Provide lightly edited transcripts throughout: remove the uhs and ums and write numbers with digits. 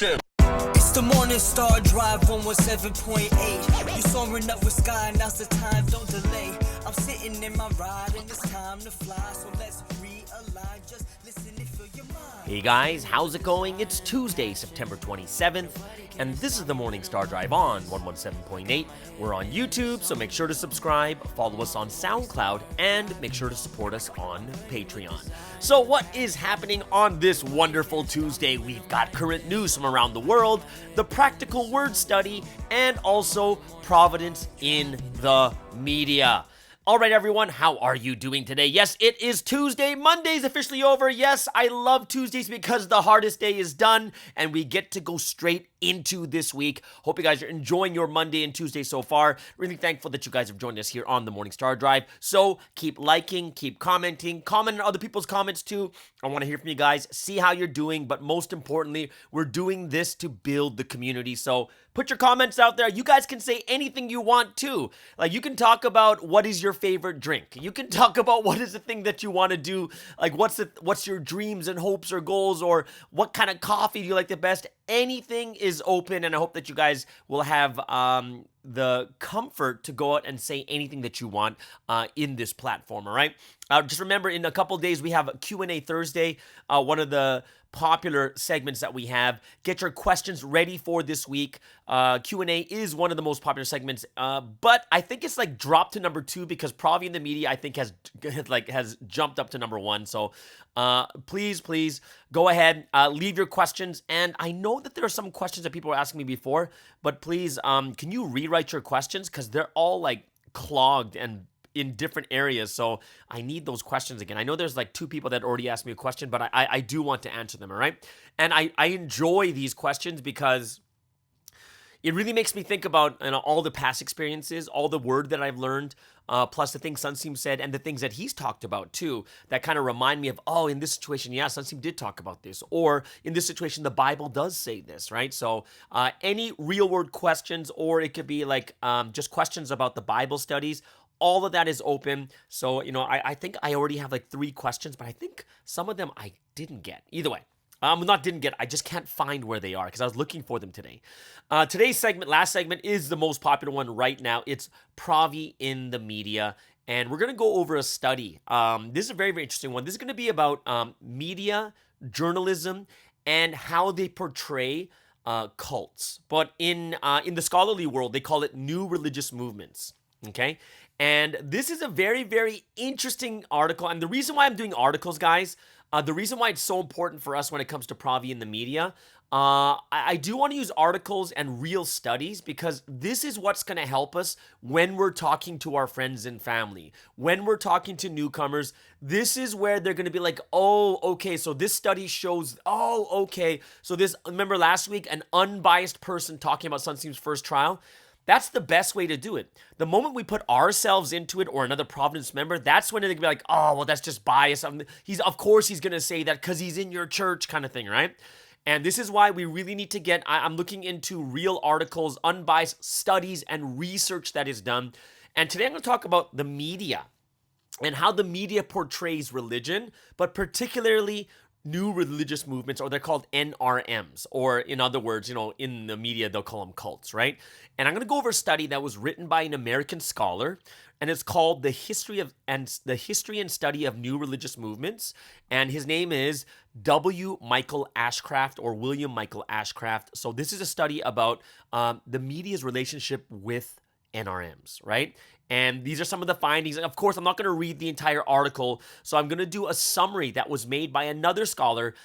It's the Morning Star Drive 117.8. You soaring up with sky, now's the time, don't delay. I'm sitting in my ride and it's time to fly. So let's realign, just listen and feel your mind. Hey guys, how's it going? It's Tuesday, September 27th, and this is the Morning Star Drive on 117.8. We're on YouTube, so make sure to subscribe, follow us on SoundCloud, and make sure to support us on Patreon. So what is happening on this wonderful Tuesday? We've got current news from around the world, the practical word study, and also Providence in the media. All right, everyone, how are you doing today? Yes, it is Tuesday. Monday's officially over. Yes, I love Tuesdays because the hardest day is done and we get to go straight into this week. Hope you guys are enjoying your Monday and Tuesday so far. Really thankful that you guys have joined us here on the Morning Star Drive. So keep liking, keep commenting, comment on other people's comments too. I want to hear from you guys, see how you're doing, but most importantly, we're doing this to build the community. So put your comments out there. You guys can say anything you want too. Like, you can talk about what is your favorite drink. You can talk about what is the thing that you want to do. Like, what's your dreams and hopes or goals, or what kind of coffee do you like the best? Anything is open, and I hope that you guys will have the comfort to go out and say anything that you want in this platform, all right? Just remember, in a couple of days, we have Q&A Thursday, one of the popular segments that we have. Get your questions ready for this week. Q&A is one of the most popular segments, but I think it's like dropped to number 2 because Provi in the media, I think, has jumped up to number 1. So please go ahead, leave your questions. And I know that there are some questions that people were asking me before, but please, can you rewrite your questions? Because they're all like clogged and in different areas, so I need those questions again. I know there's like 2 people that already asked me a question, but I do want to answer them, all right? And I enjoy these questions because it really makes me think about, you know, all the past experiences, all the word that I've learned, plus the things Sunseem said and the things that he's talked about too, that kind of remind me of, oh, in this situation, yeah, Sunseem did talk about this, or in this situation, the Bible does say this, right? So any real world questions, or it could be like just questions about the Bible studies, all of that is open. So, you know, I think I already have like 3 questions, but I think some of them I didn't get. Either way, I just can't find where they are because I was looking for them today. Today's last segment, is the most popular one right now. It's Provi in the media. And we're going to go over a study. This is a very, very interesting one. This is going to be about media, journalism, and how they portray cults. But in the scholarly world, they call it new religious movements. Okay? And this is a very, very interesting article. And the reason why I'm doing articles, guys, the reason why it's so important for us when it comes to Provi in the media, I do want to use articles and real studies because this is what's going to help us when we're talking to our friends and family, when we're talking to newcomers. This is where they're going to be like, oh, okay, so this study shows, oh, okay. So this, remember last week, an unbiased person talking about Sunseem's first trial? That's the best way to do it. The moment we put ourselves into it, or another Providence member, that's when they're gonna be like, oh, well, that's just bias. Of course he's gonna say that because he's in your church, kind of thing, right? And this is why we really need to get, I'm looking into real articles, unbiased studies, and research that is done. And today I'm gonna talk about the media and how the media portrays religion, but particularly new religious movements, or they're called NRMs, or in other words, you know, in the media, they'll call them cults, right? And I'm going to go over a study that was written by an American scholar, and it's called The History and Study of New Religious Movements. And his name is W. Michael Ashcraft, or William Michael Ashcraft. So this is a study about the media's relationship with NRMs, right? And these are some of the findings. And of course, I'm not going to read the entire article, so I'm going to do a summary that was made by another scholar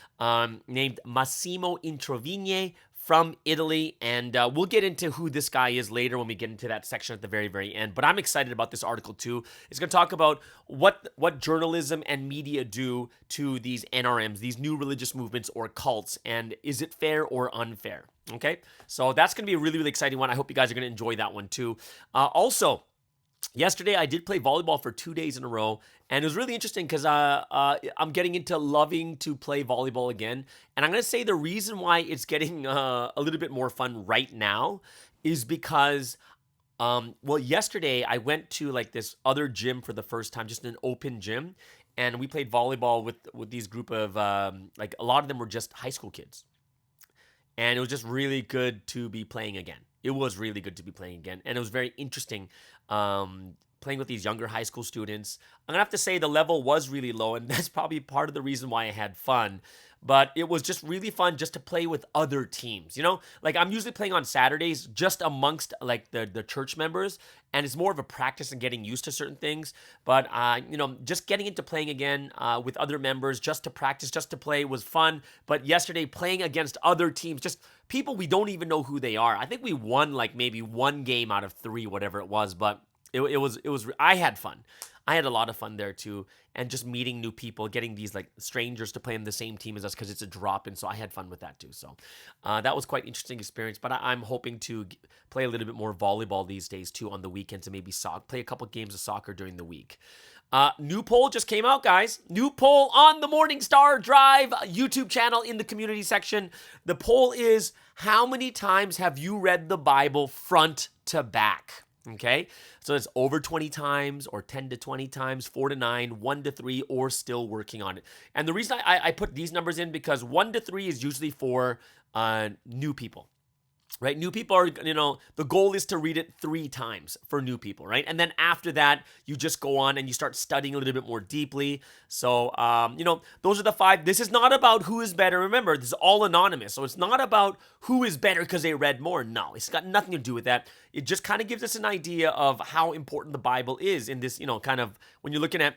named Massimo Introvigne from Italy. And we'll get into who this guy is later when we get into that section at the very, very end. But I'm excited about this article too. It's going to talk about what journalism and media do to these NRMs, these new religious movements or cults, and is it fair or unfair? Okay, so that's going to be a really, really exciting one. I hope you guys are going to enjoy that one too. Also, yesterday, I did play volleyball for 2 days in a row, and it was really interesting because I'm getting into loving to play volleyball again. And I'm going to say the reason why it's getting a little bit more fun right now is because, well, yesterday I went to like this other gym for the first time, just an open gym, and we played volleyball with these group of, like a lot of them were just high school kids. and it was just really good to be playing again. It was really good to be playing again, and it was very interesting playing with these younger high school students. I'm gonna have to say the level was really low, and that's probably part of the reason why I had fun. But it was just really fun just to play with other teams. Like I'm usually playing on Saturdays just amongst like the church members, and it's more of a practice and getting used to certain things. But just getting into playing again with other members just to practice, just to play was fun. But yesterday playing against other teams, just people we don't even know who they are. I think we won like maybe one game out of 3, whatever it was. But it was I had fun. I had a lot of fun there too, and just meeting new people, getting these like strangers to play in the same team as us because it's a drop, and so I had fun with that too. So that was quite an interesting experience. But I'm hoping to play a little bit more volleyball these days too on the weekends, and maybe play a couple games of soccer during the week. New poll just came out, guys. New poll on the Morning Star Drive YouTube channel in the community section. The poll is, how many times have you read the Bible front to back? Okay, so it's over 20 times or 10 to 20 times, 4 to 9, 1 to 3, or still working on it. And the reason I put these numbers in because 1 to 3 is usually for new people. Right? New people are, the goal is to read it 3 times for new people, right? And then after that, you just go on and you start studying a little bit more deeply. So, those are the 5. This is not about who is better. Remember, this is all anonymous. So it's not about who is better because they read more. No, it's got nothing to do with that. It just kind of gives us an idea of how important the Bible is in this, kind of when you're looking at,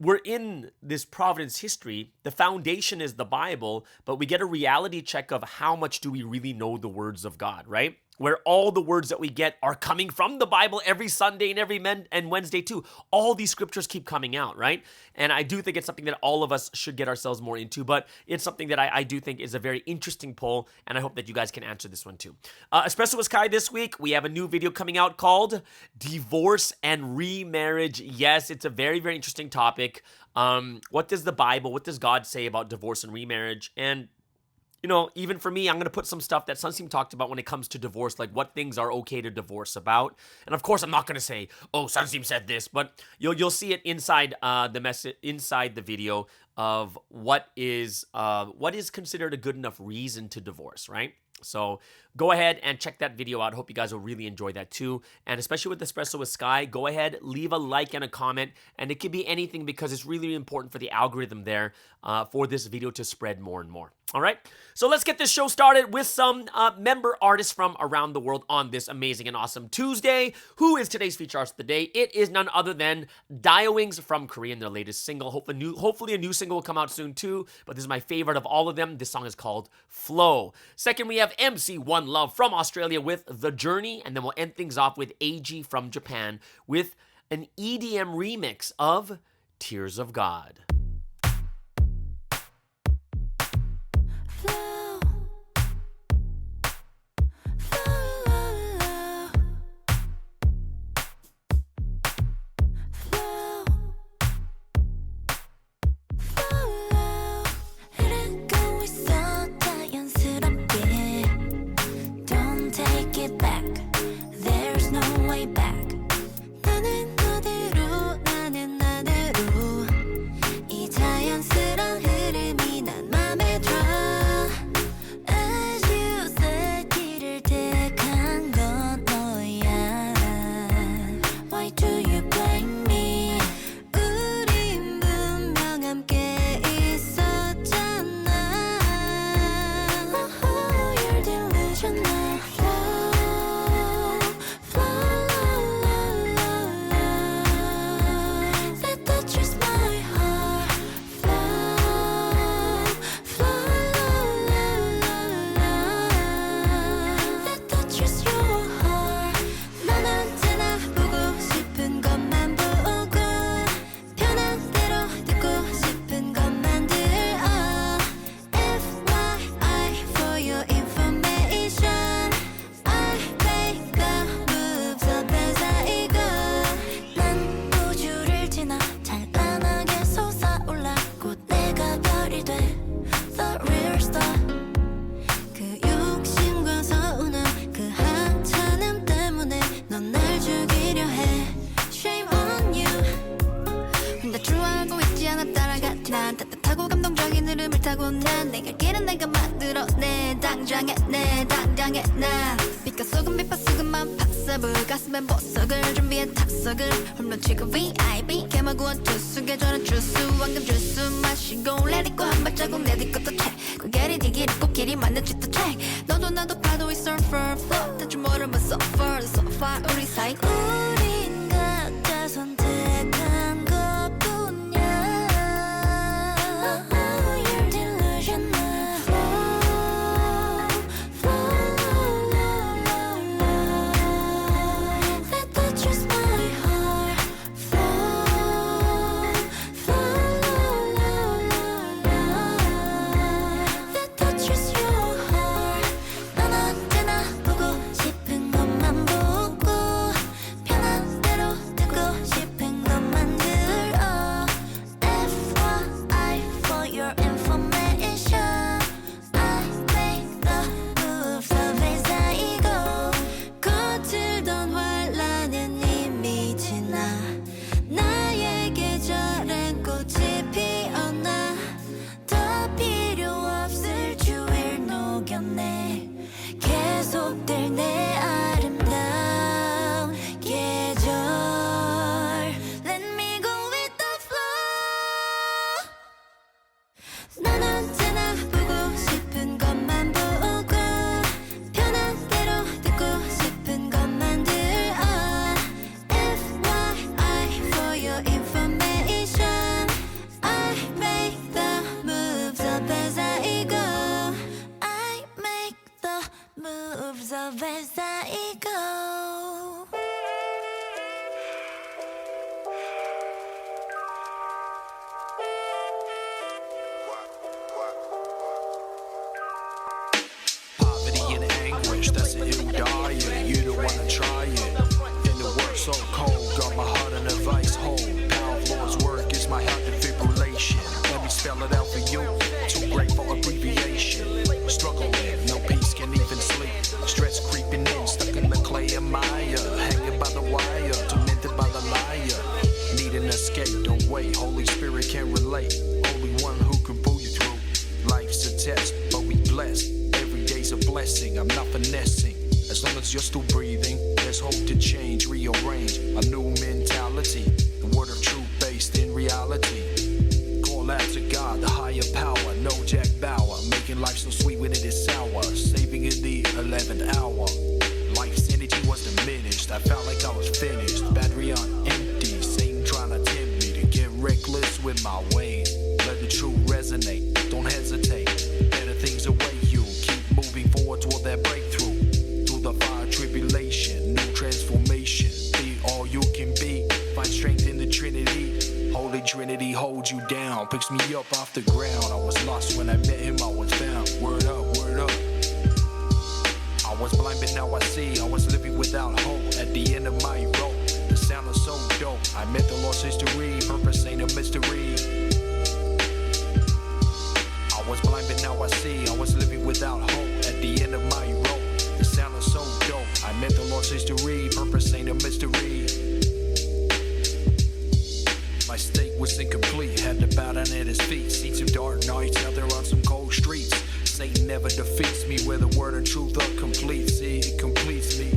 we're in this Providence history. The foundation is the Bible, but we get a reality check of how much do we really know the words of God, right? Where all the words that we get are coming from the Bible every Sunday and every Wednesday too. All these scriptures keep coming out, right? And I do think it's something that all of us should get ourselves more into, but it's something that I do think is a very interesting poll, and I hope that you guys can answer this one too. Espresso with Kai this week, we have a new video coming out called Divorce and Remarriage. Yes, it's a very, very interesting topic. What does the Bible, what does God say about divorce and remarriage? And even for me, I'm going to put some stuff that Sunseam talked about when it comes to divorce, like what things are okay to divorce about. And of course, I'm not going to say, oh, Sunseam said this, but you'll see it inside the message, inside the video of what is considered a good enough reason to divorce, right? So go ahead and check that video out. Hope you guys will really enjoy that too. And especially with Espresso with Sky, go ahead, leave a like and a comment. And it could be anything because it's really important for the algorithm there for this video to spread more and more. All right, so let's get this show started with some member artists from around the world on this amazing and awesome Tuesday. Who is today's feature artist of the day? It is none other than Diowings from Korea, their latest single. Hopefully a new single will come out soon too, but this is my favorite of all of them. This song is called Flow. Second, we have MC One Love from Australia with The Journey, and then we'll end things off with AG from Japan with an EDM remix of Tears of God. 긴장했네 당당했나 빛과 소금 빛과 소금만 팝서블 가슴엔 보석을 준비해 탑석을 홈런 치고 VIP 개마구원 투수 계좌는 주스 황금 주스 마시고 레디고 한 발자국 내디 것도 check 고개리 디기리 꽃길이 맞는 짓도 check 너도 나도 파도에 surfer float 대체 모르면 so far so far 우리 사이 우린 각자 선택한 것뿐이야 You're delusional That touches my heart That touches your heart 넌 언제나 보고 싶은 것만 보고 편한 대로 듣고 싶은 것만 들어 FYI for your information I make the moves of as I go 거칠던 환란은 이미 지나 나의 계절엔 꽃이 피어나 더 필요 없을 주위를 녹였네 계속될 내 아름다운 계절 Let me go with the flow 넌 언제나 보고 싶은 것만 보고 편한 대로 듣고 싶은 것만 들어 FYI for your information I make the moves up as I go I make the moves up as I go Poverty and anguish, that's an ill diet. You don't wanna try it. In the work so cold, got my heart in a vice hold. Power of Lord's work is my heart defibrillation. Let me spell it out for you. Too great for abbreviation. Struggling, no peace, can't even sleep. Stress creeping in, stuck in the clay and mire. Hanging by the wire, tormented by the liar. Need an escape, don't wait. Holy Spirit can relate. Only one who can pull you through. Life's a test, but we blessed. Every day's a blessing, I'm not finessing. As long as you're still breathing, there's hope to change, rearrange a new mentality. The word of truth based in reality. Call out to God, the higher power, no Jack Bauer. Making life so sweet when it is sour. Saving in the 11th hour. Life's energy was diminished, I felt like I was finished. Battery on empty, Satan trying to tempt me to get reckless with my ways. Let the truth resonate, don't hesitate. Better things await you, keep moving forward toward that breakthrough. Through the fire tribulation, new transformation. Be all you can be, find strength in the Trinity. Holy Trinity holds you down, picks me up off the ground. I was lost when I met him, I was found. Word up, word up. I was blind but now I see, I was living without hope at the end of my rope. The sound is so dope, I met the Lord's history, purpose ain't a mystery. I was blind but now I see, I was living without hope at the end of my rope. The sound is so dope, I met the Lord's history, purpose ain't a mystery. My state was incomplete, had to bow down at his feet. Seen some dark nights out there on some cold streets. Satan never defeats me where the word and truth are complete. See, it completes me.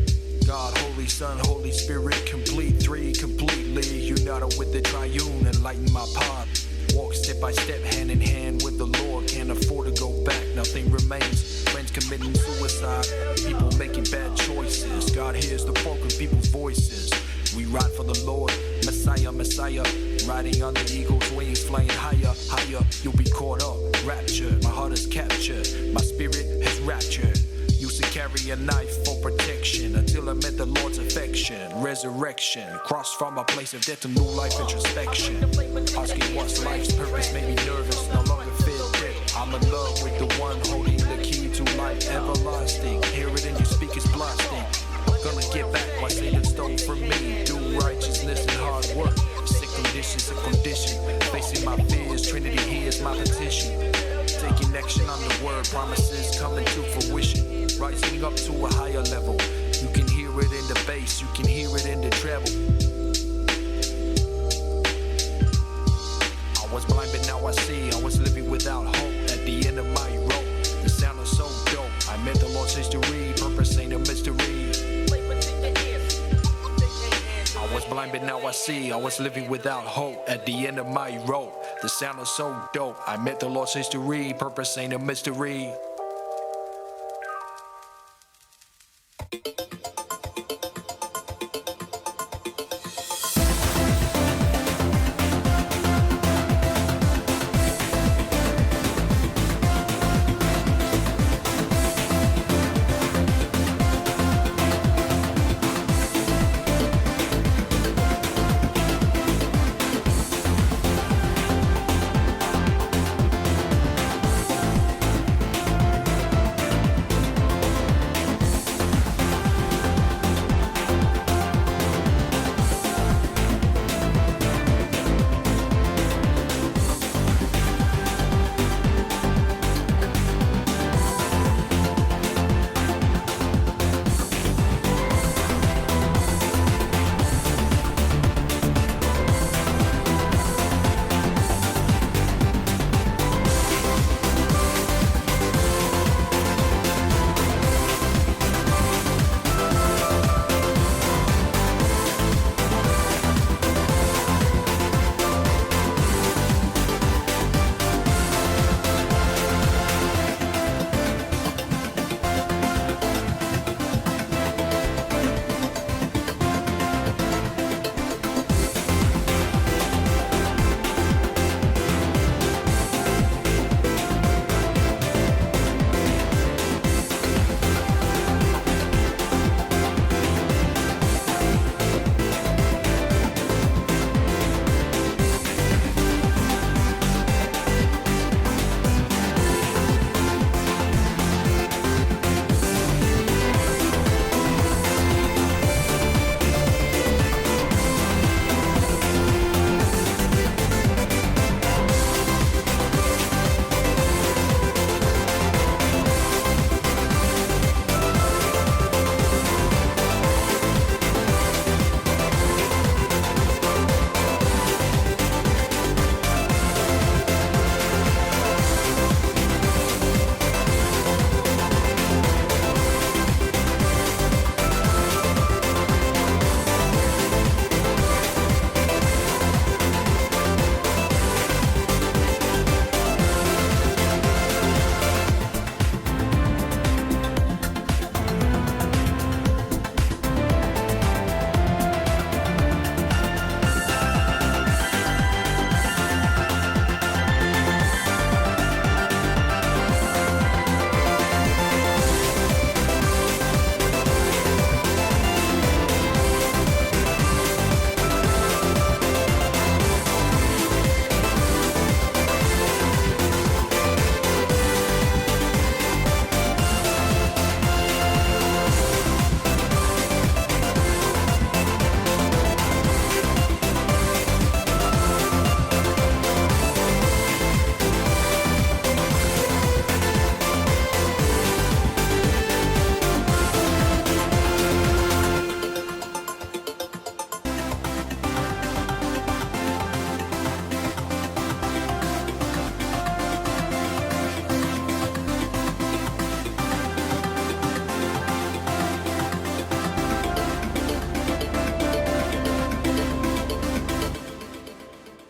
God, Holy Son, Holy Spirit, complete. Three, completely united with the triune, enlighten my path. Walk step by step, hand in hand with the Lord. Can't afford to go back, nothing remains. Friends committing suicide, people making bad choices. God hears the broken people's voices. We ride for the Lord, Messiah, Messiah. Riding on the eagle's wings, flying higher, higher. You'll be caught up, raptured. My heart is captured, my spirit has raptured. Used to carry a knife for protection until I met the Lord's affection. Resurrection, crossed from a place of death to new life introspection. Asking what's life's purpose made me nervous, no longer feel dead. I'm in love with the one holding the key to life everlasting. Hear it in your speakers blasting. Gonna get back what Satan stole from me. Do righteousness and hard work. Sick conditions, a condition. Facing my fears, Trinity hears my petition. Taking action on the word, promises coming to fruition. Rising up to a higher level. You can hear it in the bass, you can hear it in the treble. I was blind but now I see. I was living without hope at the end of my rope. The sound is so dope, I met lost history. Purpose ain't a mystery. I was blind but now I see. I was living without hope at the end of my rope. The sound is so dope. I met the lost history. Purpose ain't a mystery.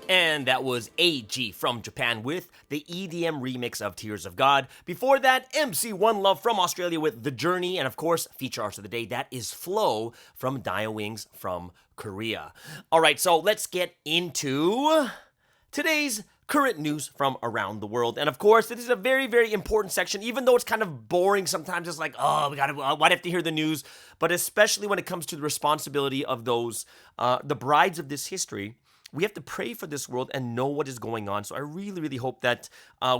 And that was AG from Japan with the EDM remix of Tears of God. Before that, MC One Love from Australia with The Journey. And of course, feature artist of the day, that is Flow from Dia Wings from Korea. All right, so let's get into today's current news from around the world. And of course, this is a very, very important section, even though it's kind of boring sometimes. It's like, oh, why do I have to hear the news? But especially when it comes to the responsibility of those, the brides of this history, we have to pray for this world and know what is going on. So I really, really hope that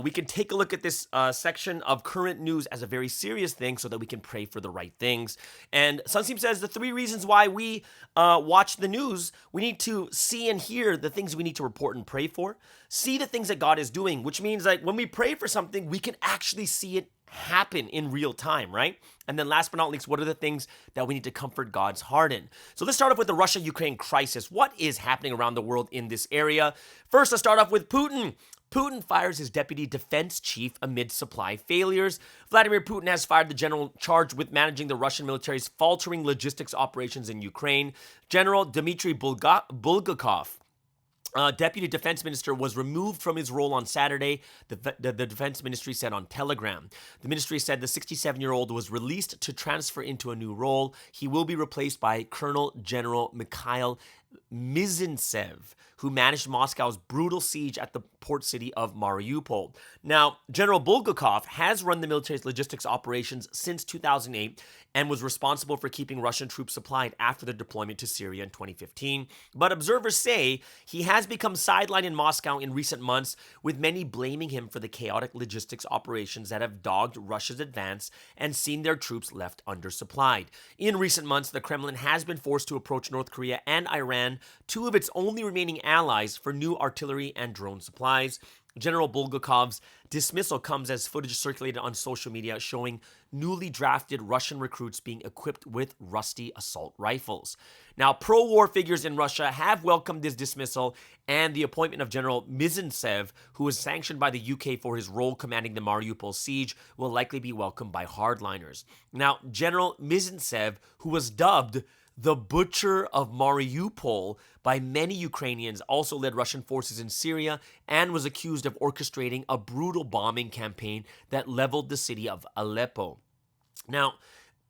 we can take a look at this section of current news as a very serious thing so that we can pray for the right things. And Sunseem says the 3 reasons why we watch the news: we need to see and hear the things we need to report and pray for, see the things that God is doing, which means like when we pray for something, we can actually see it happen in real time, right? And then last but not least, what are the things that we need to comfort God's heart in? So let's start off with the Russia-Ukraine crisis. What is happening around the world in this area? First, let's start off with Putin. Putin fires his deputy defense chief amid supply failures. Vladimir Putin has fired the general charged with managing the Russian military's faltering logistics operations in Ukraine. General Dmitry Bulgakov, Deputy Defense Minister, was removed from his role on Saturday, the Defense Ministry said on Telegram. The ministry said the 67-year-old was released to transfer into a new role. He will be replaced by Colonel General Mikhail Mizintsev, who managed Moscow's brutal siege at the port city of Mariupol. Now, General Bulgakov has run the military's logistics operations since 2008 and was responsible for keeping Russian troops supplied after their deployment to Syria in 2015. But observers say he has become sidelined in Moscow in recent months, with many blaming him for the chaotic logistics operations that have dogged Russia's advance and seen their troops left undersupplied. In recent months, the Kremlin has been forced to approach North Korea and Iran, two of its only remaining allies, for new artillery and drone supplies. General Bulgakov's dismissal comes as footage circulated on social media showing newly drafted Russian recruits being equipped with rusty assault rifles. Now, pro-war figures in Russia have welcomed this dismissal, and the appointment of General Mizintsev, who was sanctioned by the UK for his role commanding the Mariupol siege, will likely be welcomed by hardliners. Now, General Mizintsev, who was dubbed the Butcher of Mariupol by many Ukrainians, also led Russian forces in Syria and was accused of orchestrating a brutal bombing campaign that leveled the city of Aleppo. Now,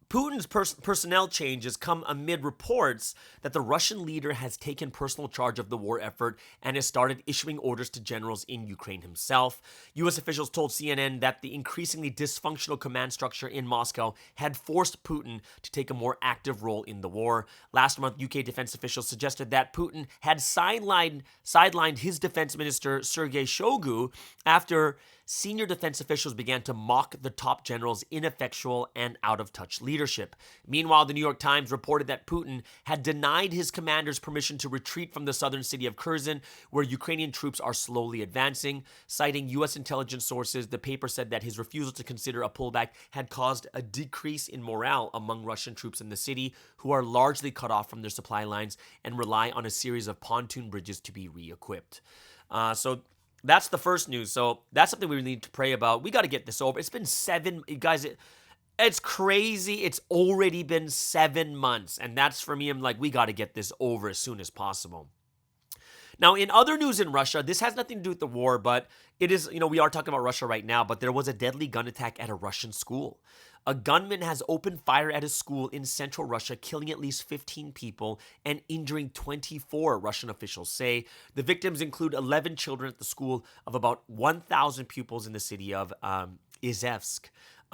Putin's personnel changes come amid reports that the Russian leader has taken personal charge of the war effort and has started issuing orders to generals in Ukraine himself. U.S. officials told CNN that the increasingly dysfunctional command structure in Moscow had forced Putin to take a more active role in the war. Last month, UK defense officials suggested that Putin had sidelined his defense minister, Sergei Shoigu, after senior defense officials began to mock the top general's ineffectual and out-of-touch leadership. Meanwhile, the New York Times reported that Putin had denied his commanders permission to retreat from the southern city of Kherson, where Ukrainian troops are slowly advancing. Citing U.S. intelligence sources, the paper said that his refusal to consider a pullback had caused a decrease in morale among Russian troops in the city, who are largely cut off from their supply lines and rely on a series of pontoon bridges to be re-equipped. So that's the first news. So that's something we need to pray about. We got to get this over. It's been guys, it's crazy. It's already been 7 months. And that's, for me, I'm like, we got to get this over as soon as possible. Now, in other news in Russia, this has nothing to do with the war, but it is, we are talking about Russia right now, but there was a deadly gun attack at a Russian school. A gunman has opened fire at a school in central Russia, killing at least 15 people and injuring 24, Russian officials say. The victims include 11 children at the school of about 1,000 pupils in the city of Izhevsk.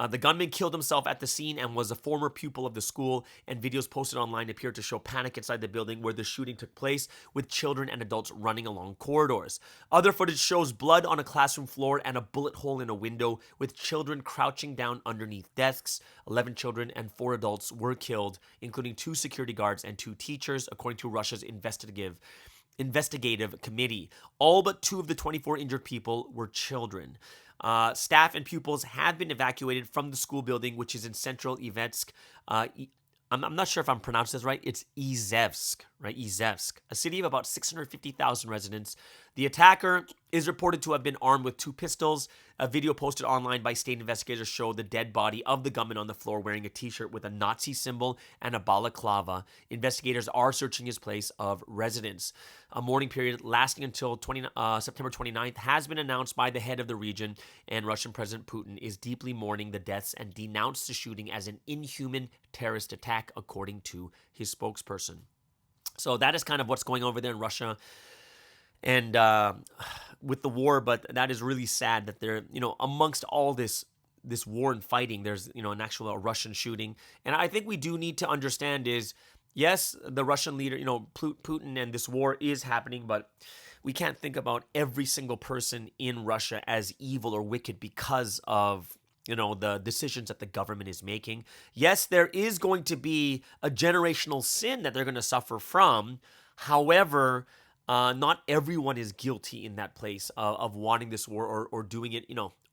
The gunman killed himself at the scene and was a former pupil of the school, and videos posted online appear to show panic inside the building where the shooting took place, with children and adults running along corridors. Other footage shows blood on a classroom floor and a bullet hole in a window, with children crouching down underneath desks. 11 children and 4 adults were killed, including 2 security guards and 2 teachers, according to Russia's investigative committee. All but 2 of the 24 injured people were children. Staff and pupils have been evacuated from the school building, which is in central Ivetsk. I'm not sure if I'm pronouncing this right. It's Izhevsk, right? Izhevsk, a city of about 650,000 residents. The attacker is reported to have been armed with 2 pistols. A video posted online by state investigators showed the dead body of the gunman on the floor wearing a t-shirt with a Nazi symbol and a balaclava. Investigators are searching his place of residence. A mourning period lasting until September 29th has been announced by the head of the region, and Russian President Putin is deeply mourning the deaths and denounced the shooting as an inhuman terrorist attack, according to his spokesperson. So that is kind of what's going on over there in Russia and with the war, but that is really sad that they're, amongst all this war and fighting, there's, an actual Russian shooting. And I think we do need to understand is, yes, the Russian leader, Putin, and this war is happening, but we can't think about every single person in Russia as evil or wicked because of, the decisions that the government is making. Yes, there is going to be a generational sin that they're going to suffer from. However, not everyone is guilty in that place of wanting this war or doing it,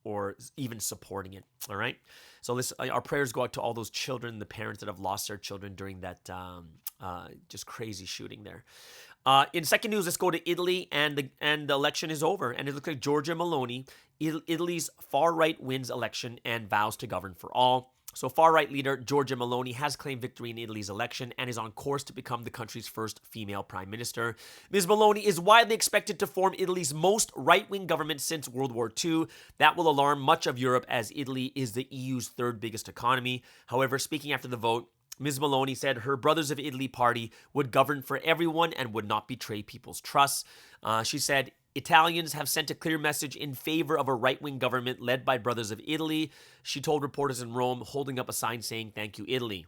or even supporting it. All right. So our prayers go out to all those children, the parents that have lost their children during that just crazy shooting there. In second news, let's go to Italy, and the election is over, and it looks like Giorgia Meloni, Italy's far-right, wins election and vows to govern for all. So far-right leader Giorgia Meloni has claimed victory in Italy's election and is on course to become the country's first female prime minister. Ms. Meloni is widely expected to form Italy's most right-wing government since World War II. That will alarm much of Europe, as Italy is the EU's third biggest economy. However, speaking after the vote, Ms. Meloni said her Brothers of Italy party would govern for everyone and would not betray people's trust. She said, Italians have sent a clear message in favor of a right-wing government led by Brothers of Italy, she told reporters in Rome, holding up a sign saying, "Thank you, Italy."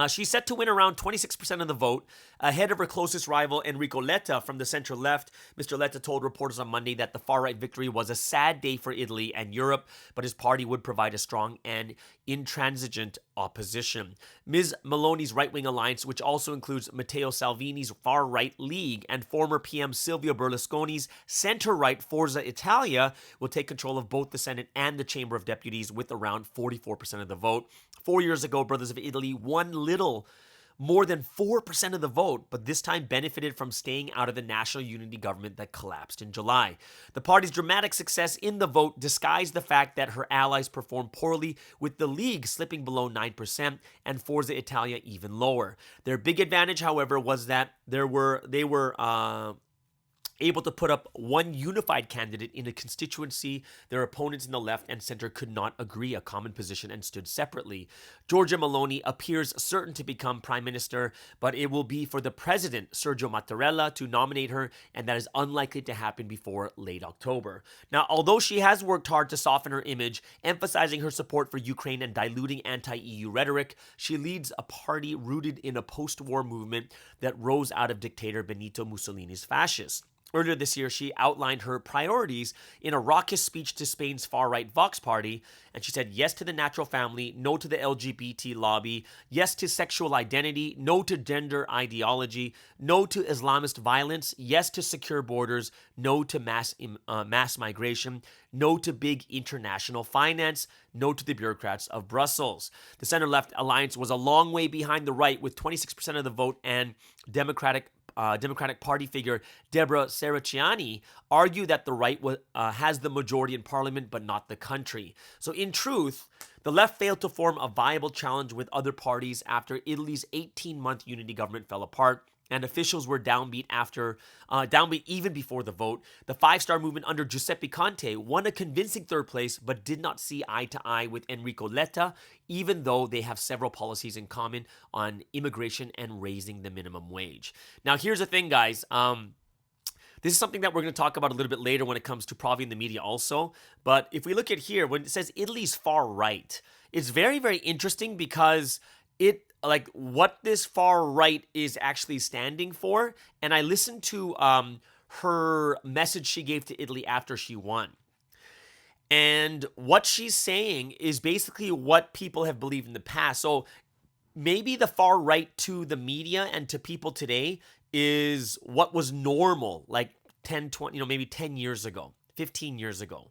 She's set to win around 26% of the vote, ahead of her closest rival, Enrico Letta, from the center-left. Mr. Letta told reporters on Monday that the far-right victory was a sad day for Italy and Europe, but his party would provide a strong and intransigent opposition. Ms. Meloni's right-wing alliance, which also includes Matteo Salvini's far-right League and former PM Silvio Berlusconi's center-right Forza Italia, will take control of both the Senate and the Chamber of Deputies with around 44% of the vote. 4 years ago, Brothers of Italy won little more than 4% of the vote, but this time benefited from staying out of the national unity government that collapsed in July. The party's dramatic success in the vote disguised the fact that her allies performed poorly, with the League slipping below 9% and Forza Italia even lower. Their big advantage, however, was that they were able to put up one unified candidate in a constituency their opponents in the left and center could not agree a common position and stood separately. Giorgia Meloni appears certain to become prime minister, but it will be for the president, Sergio Mattarella, to nominate her, and that is unlikely to happen before late October. Now, although she has worked hard to soften her image, emphasizing her support for Ukraine and diluting anti-EU rhetoric, she leads a party rooted in a post-war movement that rose out of dictator Benito Mussolini's fascists. Earlier this year, she outlined her priorities in a raucous speech to Spain's far-right Vox party, and she said yes to the natural family, no to the LGBT lobby, yes to sexual identity, no to gender ideology, no to Islamist violence, yes to secure borders, no to mass migration, no to big international finance, no to the bureaucrats of Brussels. The center-left alliance was a long way behind the right, with 26% of the vote, and Democratic Party figure Deborah Serracchiani argued that the right has the majority in parliament but not the country. So in truth, the left failed to form a viable challenge with other parties after Italy's 18-month unity government fell apart, and officials were downbeat even before the vote. The five-star movement under Giuseppe Conte won a convincing third place, but did not see eye to eye with Enrico Letta, even though they have several policies in common on immigration and raising the minimum wage. Now, here's the thing, guys. This is something that we're going to talk about a little bit later when it comes to Provi and the media also. But if we look at here, when it says Italy's far right, it's very, very interesting because what this far right is actually standing for. And I listened to her message she gave to Italy after she won. And what she's saying is basically what people have believed in the past. So maybe the far right to the media and to people today is what was normal like 10, 20, maybe 10 years ago, 15 years ago.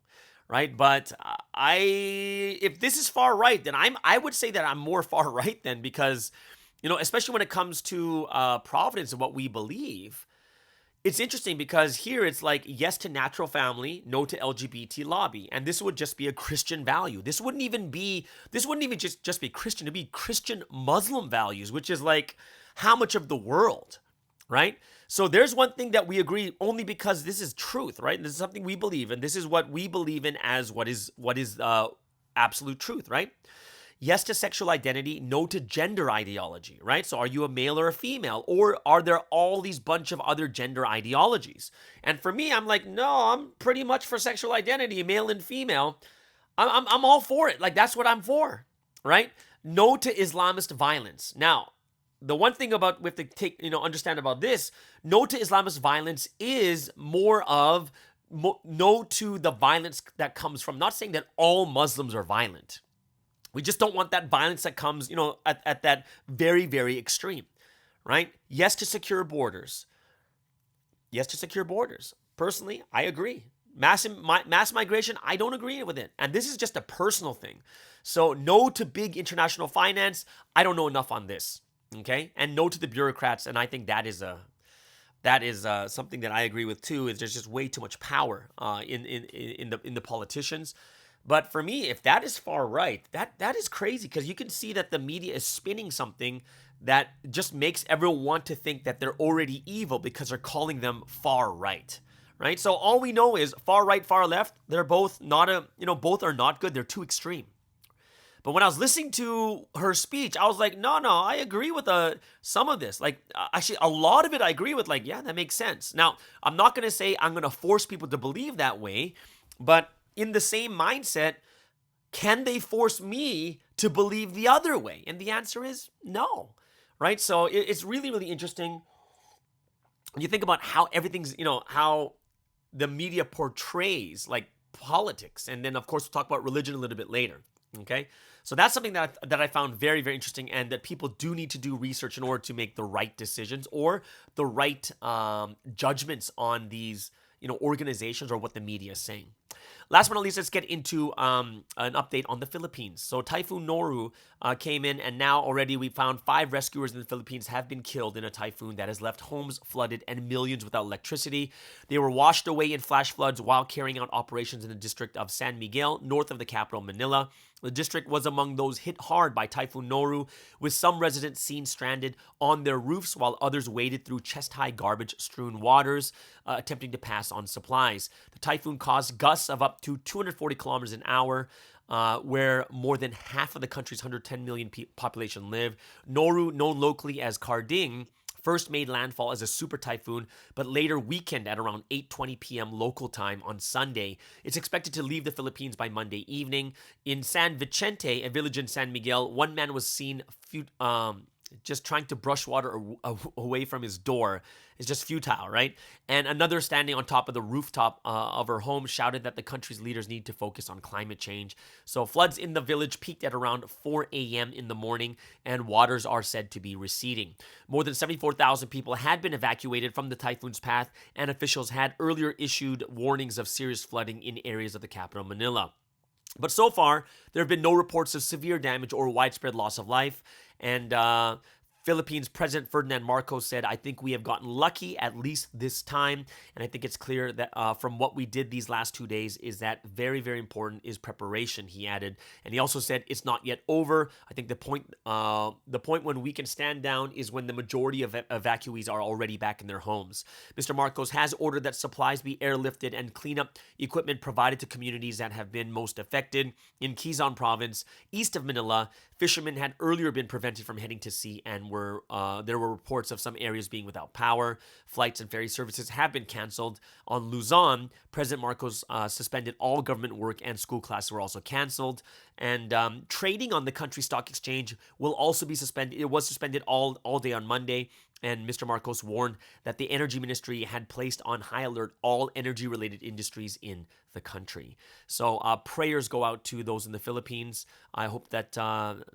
Right, but if this is far right, then I would say that I'm more far right then, because, especially when it comes to Providence and what we believe, it's interesting because here it's like yes to natural family, no to LGBT lobby, and this would just be a Christian value. This wouldn't even just be Christian. It'd be Christian Muslim values, which is like how much of the world, right? So there's one thing that we agree only because this is truth, right? This is something we believe, and this is what we believe in as what is absolute truth, right? Yes to sexual identity, no to gender ideology, right? So are you a male or a female, or are there all these bunch of other gender ideologies? And for me, I'm like, no, I'm pretty much for sexual identity, male and female. I'm all for it. Like, that's what I'm for, right? No to Islamist violence. Now, the one thing about we have to understand about this, no to Islamist violence is more of no to the violence that comes from, not saying that all Muslims are violent. We just don't want that violence that comes, at that very, very extreme, right? Yes to secure borders. Yes to secure borders. Personally, I agree. Mass migration, I don't agree with it. And this is just a personal thing. So no to big international finance. I don't know enough on this. Okay. And no to the bureaucrats. And I think that is something that I agree with too. Is there's just way too much power in the politicians. But for me, if that is far right, that is crazy, because you can see that the media is spinning something that just makes everyone want to think that they're already evil because they're calling them far right. Right? So all we know is far right, far left, they're both both are not good. They're too extreme. But when I was listening to her speech, I was like, no, I agree with some of this. Like, actually, a lot of it I agree with. Like, yeah, that makes sense. Now, I'm not going to say I'm going to force people to believe that way, but in the same mindset, can they force me to believe the other way? And the answer is no, right? So it's really, really interesting. You think about how everything's, how the media portrays like politics. And then, of course, we'll talk about religion a little bit later. Okay. So that's something that I found very, very interesting, and that people do need to do research in order to make the right decisions or the right judgments on these, organizations or what the media is saying. Last but not least, let's get into an update on the Philippines. So Typhoon Noru came in, and now already we found 5 rescuers in the Philippines have been killed in a typhoon that has left homes flooded and millions without electricity. They were washed away in flash floods while carrying out operations in the district of San Miguel, north of the capital, Manila. The district was among those hit hard by Typhoon Noru, with some residents seen stranded on their roofs while others waded through chest-high garbage-strewn waters, attempting to pass on supplies. The typhoon caused gusts of up to 240 kilometers an hour, where more than half of the country's 110 million population live. Noru, known locally as Karding, first made landfall as a super typhoon, but later weakened at around 8:20 p.m. local time on Sunday. It's expected to leave the Philippines by Monday evening. In San Vicente, a village in San Miguel, one man was seen just trying to brush water away from his door. Is just futile, right? And another standing on top of the rooftop of her home shouted that the country's leaders need to focus on climate change. So floods in the village peaked at around 4 a.m. in the morning, and waters are said to be receding. More than 74,000 people had been evacuated from the typhoon's path, and officials had earlier issued warnings of serious flooding in areas of the capital, Manila. But so far, there have been no reports of severe damage or widespread loss of life. And Philippines President Ferdinand Marcos said, I think we have gotten lucky at least this time. And I think it's clear that from what we did these last 2 days is that very, very important is preparation, he added. And he also said it's not yet over. I think the point when we can stand down is when the majority of evacuees are already back in their homes. Mr. Marcos has ordered that supplies be airlifted and cleanup equipment provided to communities that have been most affected. In Quezon Province, east of Manila, fishermen had earlier been prevented from heading to sea, and there were reports of some areas being without power. Flights and ferry services have been canceled. On Luzon, President Marcos suspended all government work, and school classes were also canceled. And trading on the country stock exchange will also be suspended. It was suspended all day on Monday. And Mr. Marcos warned that the Energy Ministry had placed on high alert all energy-related industries in the country. So prayers go out to those in the Philippines. I hope that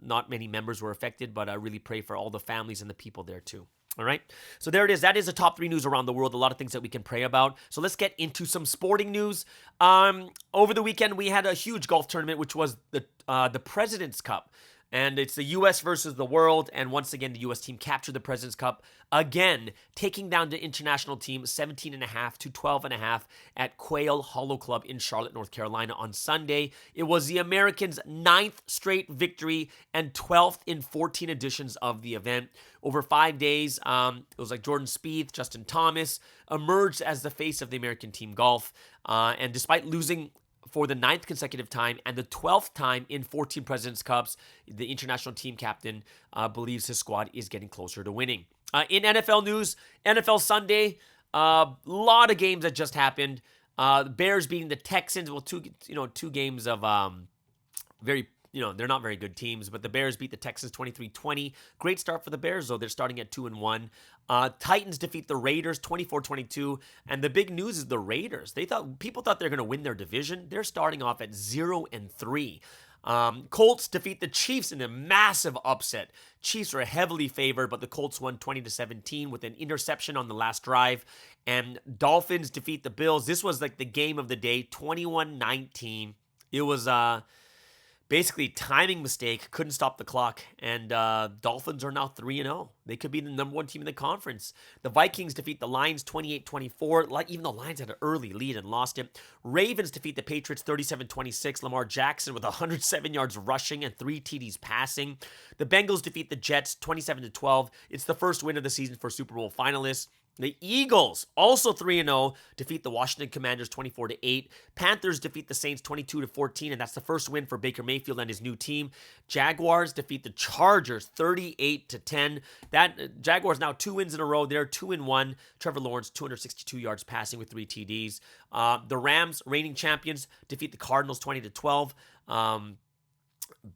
not many members were affected, but I really pray for all the families and the people there too. All right. So there it is. That is the top 3 news around the world. A lot of things that we can pray about. So let's get into some sporting news. Over the weekend, we had a huge golf tournament, which was the President's Cup. And it's the U.S. versus the world. And once again, the U.S. team captured the President's Cup again, taking down the international team 17.5 to 12.5 at Quail Hollow Club in Charlotte, North Carolina on Sunday. It was the Americans' 9th straight victory and 12th in 14 editions of the event. Over 5 days, it was like Jordan Spieth, Justin Thomas emerged as the face of the American team golf. And despite losing for the 9th consecutive time and the 12th time in 14 President's Cups, the international team captain believes his squad is getting closer to winning. In NFL news, NFL Sunday, a lot of games that just happened. The Bears beating the Texans. Well, two games of very, they're not very good teams, but the Bears beat the Texans 23-20. Great start for the Bears, though. They're starting at 2-1. Titans defeat the Raiders 24-22. And the big news is the Raiders. People thought they were going to win their division. They're starting off at 0-3. Colts defeat the Chiefs in a massive upset. Chiefs were heavily favored, but the Colts won 20-17 with an interception on the last drive. And Dolphins defeat the Bills. This was like the game of the day, 21-19. It was basically timing mistake, couldn't stop the clock, and Dolphins are now 3-0. They could be the number one team in the conference. The Vikings defeat the Lions 28-24. Like, even the Lions had an early lead and lost it. Ravens defeat the Patriots 37-26. Lamar Jackson with 107 yards rushing and 3 TDs passing. The Bengals defeat the Jets 27-12. It's the first win of the season for Super Bowl finalists. The Eagles, also 3-0, defeat the Washington Commanders 24-8. Panthers defeat the Saints 22-14, and that's the first win for Baker Mayfield and his new team. Jaguars defeat the Chargers 38-10. That Jaguars now 2 wins in a row. They're 2-1. Trevor Lawrence 262 yards passing with 3 TDs. The Rams, reigning champions, defeat the Cardinals 20-12.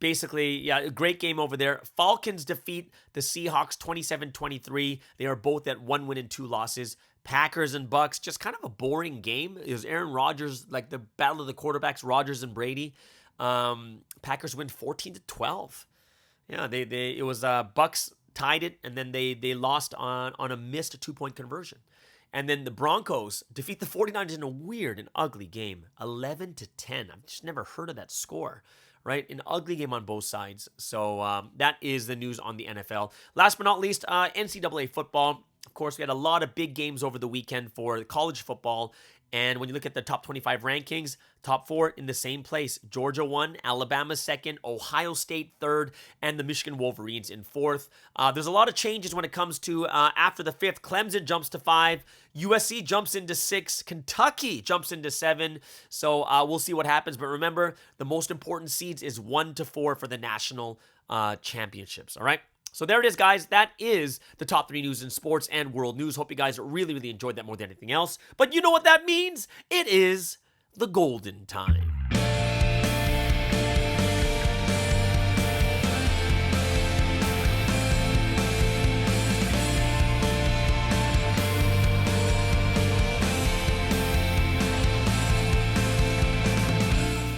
Basically, yeah, a great game over there. Falcons defeat the Seahawks 27-23. They are both at 1 win and 2 losses. Packers and Bucks, just kind of a boring game. It was Aaron Rodgers, like the battle of the quarterbacks, Rodgers and Brady. Packers win 14-12. Yeah, it was Bucks tied it, and then they lost on a missed 2-point conversion. And then the Broncos defeat the 49ers in a weird and ugly game, 11-10. I've just never heard of that score. Right? An ugly game on both sides. So that is the news on the NFL. Last but not least, NCAA football. Of course, we had a lot of big games over the weekend for college football. And when you look at the top 25 rankings, top 4 in the same place. Georgia 1, Alabama 2nd, Ohio State 3rd, and the Michigan Wolverines in 4th. There's a lot of changes when it comes to after the 5th. Clemson jumps to 5. USC jumps into 6. Kentucky jumps into 7. So we'll see what happens. But remember, the most important seeds is 1-4 for the national championships. All right? So there it is, guys. That is the top 3 news in sports and world news. Hope you guys really, really enjoyed that more than anything else. But you know what that means? It is the golden time.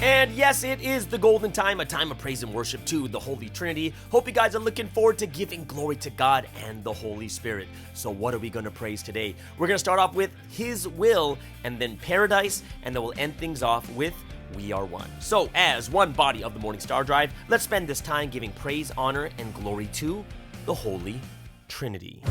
And yes, it is the golden time, a time of praise and worship to the Holy Trinity. Hope you guys are looking forward to giving glory to God and the Holy Spirit. So what are we going to praise today? We're going to start off with His will, and then Paradise, and then we'll end things off with We Are One. So as one body of the Morning Star Drive, let's spend this time giving praise, honor, and glory to the Holy Trinity.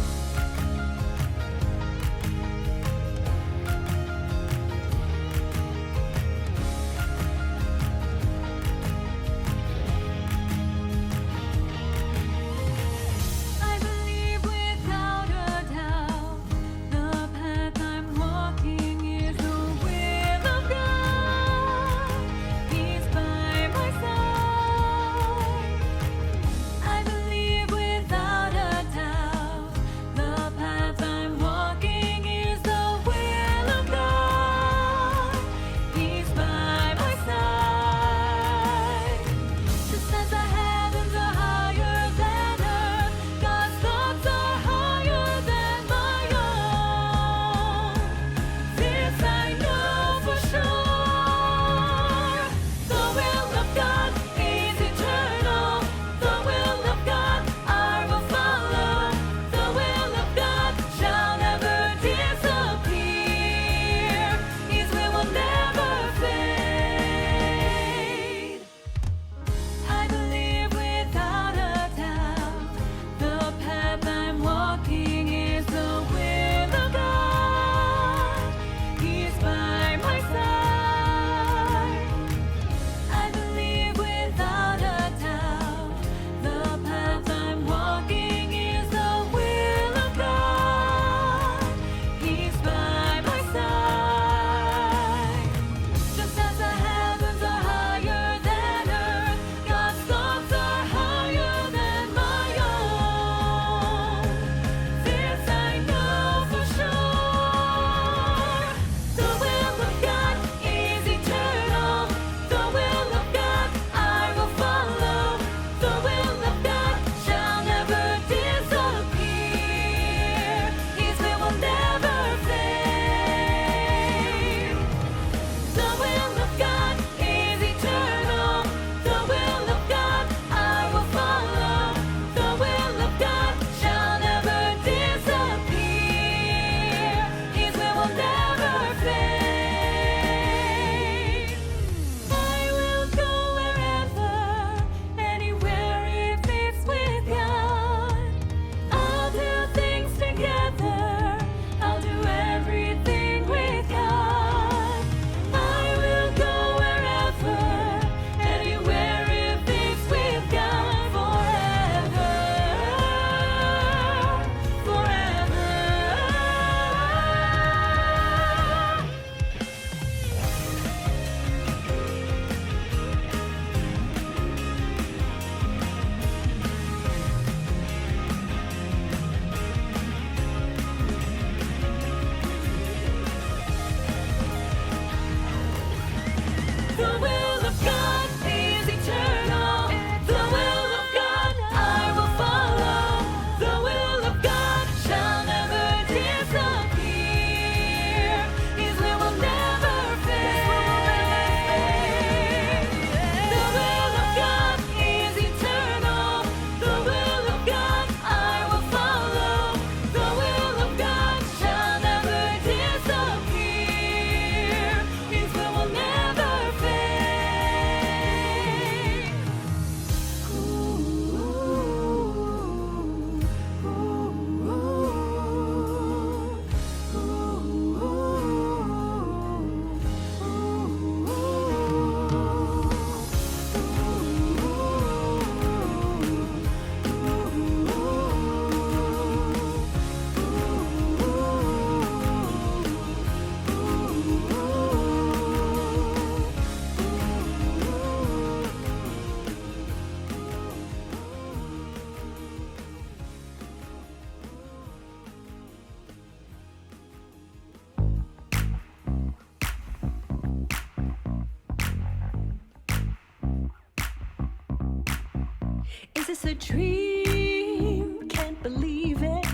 this a dream? Can't believe it.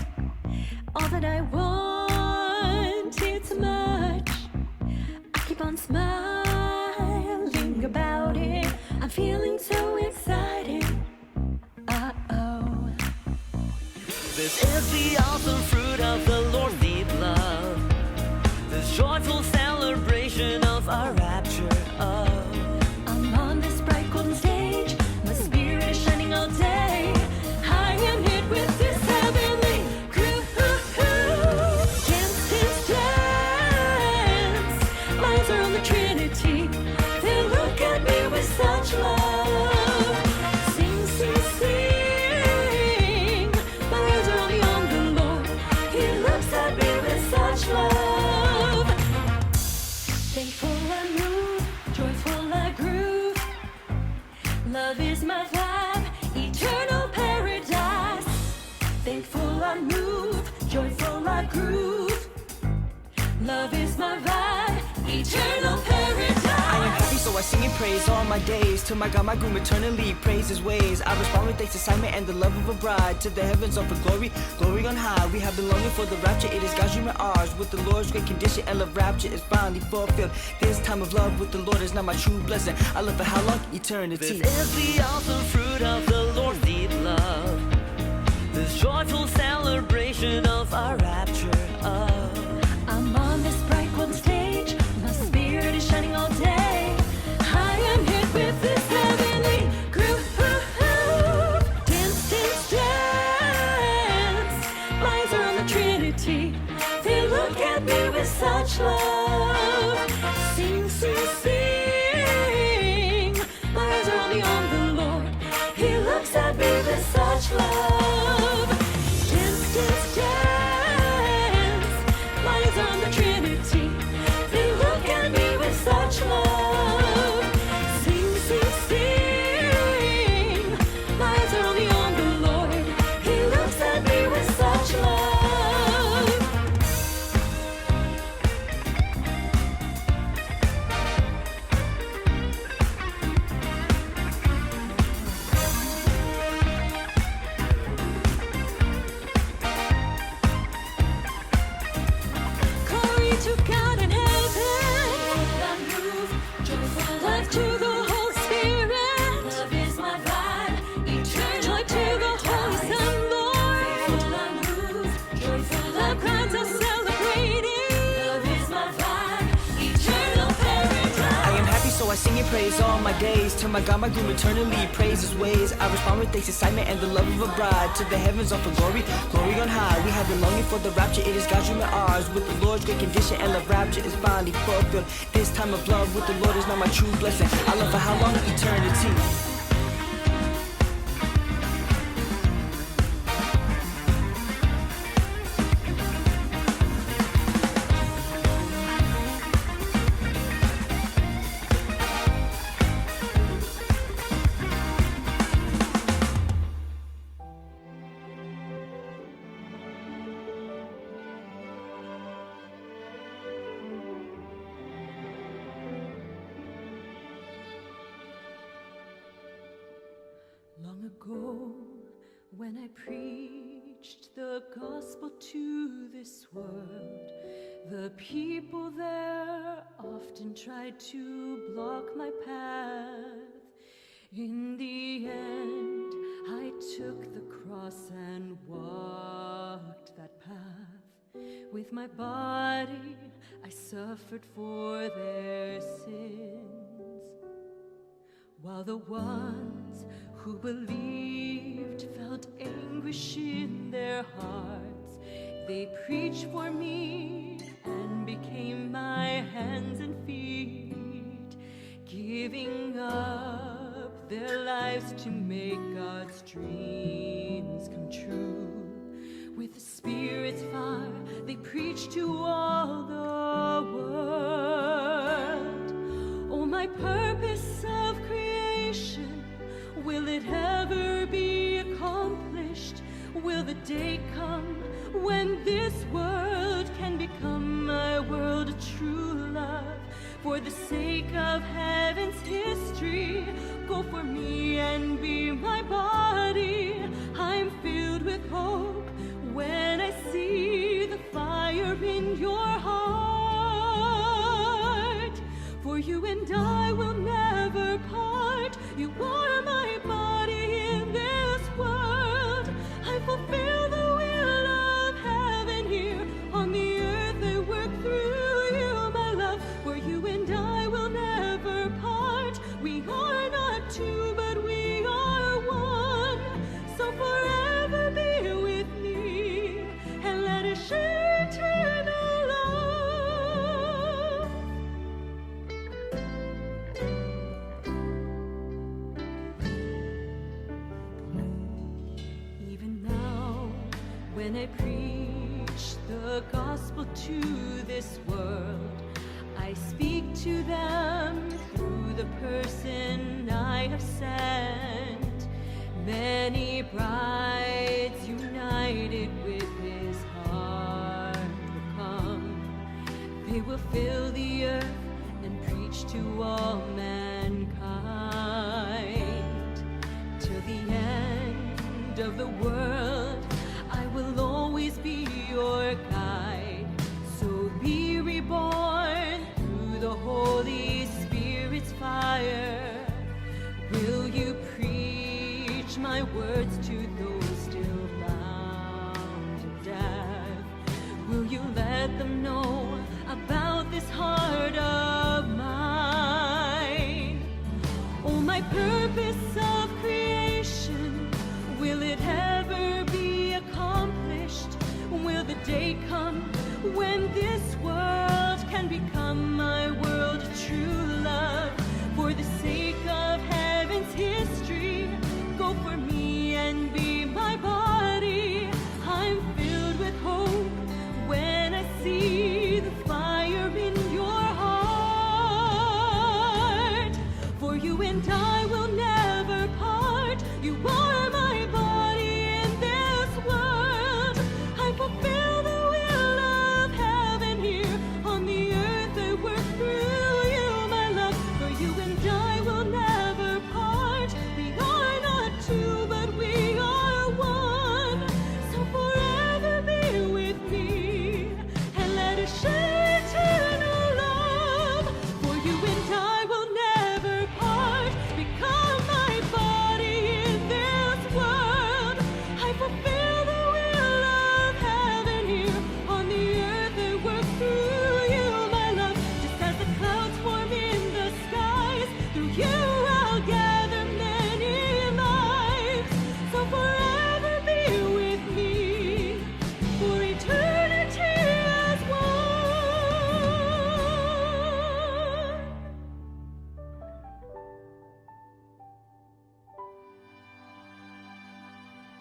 All that I want, it's much. I keep on smiling about it. I'm feeling so excited. Uh-oh. This is the awesome fruit of the Lord deep love. This joyful celebration of our rapture. I'm on this bright golden stage. My spirit is shining all day. I am hit with this heavenly groove. Dance, dance, dance. My eyes are on the Trinity. They look at me with such love. Sing, sing, sing. My eyes are only on the Lord. He looks at me with such love. Thankful I move, joyful I groove. Love is my vibe, eternal paradise. Thankful I move, joyful I groove. Love is my vibe, eternal paradise. I am happy, so I sing and praise all my days. To my God, my groom, eternally praise his ways. I respond with thanks, assignment, and the love of a bride. To the heavens offer glory, glory on high. We have been longing for the rapture, it is God's dream and ours. With the Lord's great condition, and love rapture is finally fulfilled. This time of love with the Lord is not my true blessing. I love for how long? Eternity. This is the awesome fruit of the Lord's deep love. This joyful celebration of our rapture. I'm on this bright golden stage. My spirit is shining all day. I am hit with this heavenly groove. Dance, dance, dance. My eyes are on the Trinity. They look at me with such love. Sing, sing, sing. My eyes are only on the Lord. He looks at me with such love. Dance, dance, dance. My eyes are on the Trinity. They look at me with such love. Sing, sing, sing. My eyes are only on the Lord. He looks at me with such love. Glory to God in heaven. Love to the Holy Spirit. Love is my vibe. Eternal joy to the Holy Son, Lord. Love crowds are celebrating. Love is my vibe. Eternal paradise. I am happy, so I sing and praise all my days. To my God, my groom, eternally praise his ways. I respond with thanks, assignment, and the love of a bride. To the heavens offer glory, glory on high. We have been longing for the rapture, it is God's dream and ours. With the Lord's great condition, and love rapture is finally fulfilled. This time of love with the Lord is not my true blessing. I love for how long? Eternity. Long ago, when I preached the gospel to this world, the people there often tried to block my path. In the end, I took the cross and walked that path. With my body, I suffered for their sins, while the ones who believed felt anguish in their hearts. They preached for me and became my hands and feet, giving up their lives to make God's dreams come true. With the Spirit's fire, they preached to all the world. Oh, my purpose of creation, will it ever be accomplished? Will the day come when this world can become my world of true love? For the sake of heaven's history, go for me and be my body. I'm filled with hope when I see the fire in your heart. For you and I will never part. You are my body in this world. I fulfill the will of heaven here on the earth. I work through you, my love. For you and I will never part. We are not two, but we are one. So forever be with me and let us share eternal love. Even now, when I preach the gospel to this world, I speak to them through the person I have sent. Many brides united with his heart will come. They will fill the earth and preach to all mankind. Till the end of the world, I will always be your guide. So be reborn through the Holy Spirit's fire. Will you preach my words to those still bound in death? Will you let them know about this heart of mine? Oh, my purpose of creation, will it ever be accomplished? Will the day come when this world can become my world of true love? For the sake of heaven's history, go for me and be my body. I'm filled with hope when I see the fire in your heart. For you and I will never part. You are my body in this world. I fulfill the will of heaven here on the earth. I work through you, my love. For you and I will never part. We are not two, but we are one. So forever be with me and let us share eternal love. For you and I will never part. Become my body in this world. I fulfill the will of heaven here on the earth. I work through you, my love. Just as the clouds form in the skies, through you I'll gather many lives. So forever be with me for eternity as one.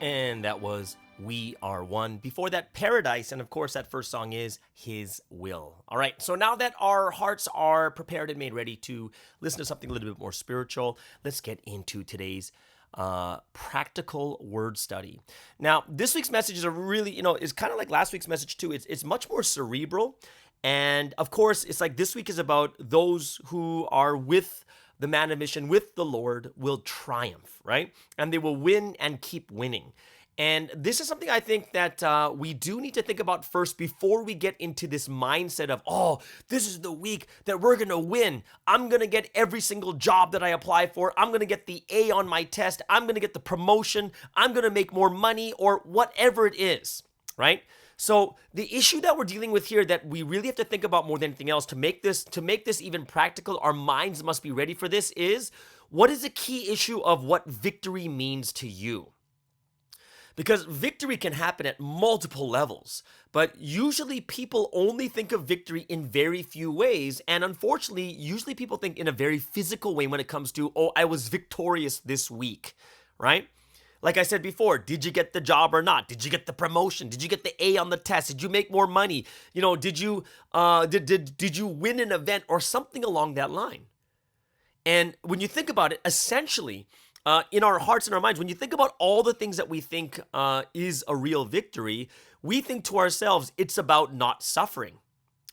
And that was We Are One. Before that, Paradise. And of course, that first song is His Will. All right. So now that our hearts are prepared and made ready to listen to something a little bit more spiritual, let's get into today's practical word study. Now, this week's message is a really, is kind of like last week's message too. It's much more cerebral. And of course, it's like this week is about those who are with the man of mission, with the Lord, will triumph, right? And they will win and keep winning. And this is something I think that we do need to think about first before we get into this mindset of, oh, this is the week that we're going to win. I'm going to get every single job that I apply for. I'm going to get the A on my test. I'm going to get the promotion. I'm going to make more money, or whatever it is, right? So the issue that we're dealing with here that we really have to think about more than anything else to make this even practical, our minds must be ready for this, is what is the key issue of what victory means to you? Because victory can happen at multiple levels, but usually people only think of victory in very few ways. And unfortunately, usually people think in a very physical way when it comes to, oh, I was victorious this week, right? Like I said before, did you get the job or not? Did you get the promotion? Did you get the A on the test? Did you make more money? Did you win an event or something along that line? And when you think about it, essentially, in our hearts and our minds, when you think about all the things that we think is a real victory, we think to ourselves, it's about not suffering,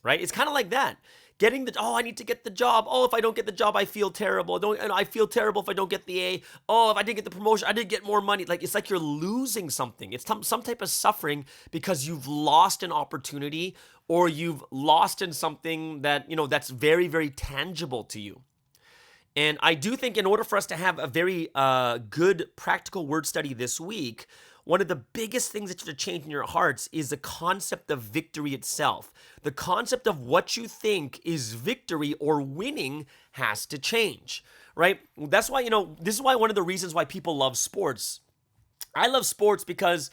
right? It's kind of like that. I need to get the job. Oh, if I don't get the job, I feel terrible. And I feel terrible if I don't get the A. Oh, if I didn't get the promotion, I didn't get more money. Like, it's like you're losing something. It's some type of suffering because you've lost an opportunity, or you've lost in something that, that's very, very tangible to you. And I do think in order for us to have a very good practical word study this week, one of the biggest things that should change in your hearts is the concept of victory itself. The concept of what you think is victory or winning has to change, right? That's why, this is why one of the reasons why people love sports. I love sports because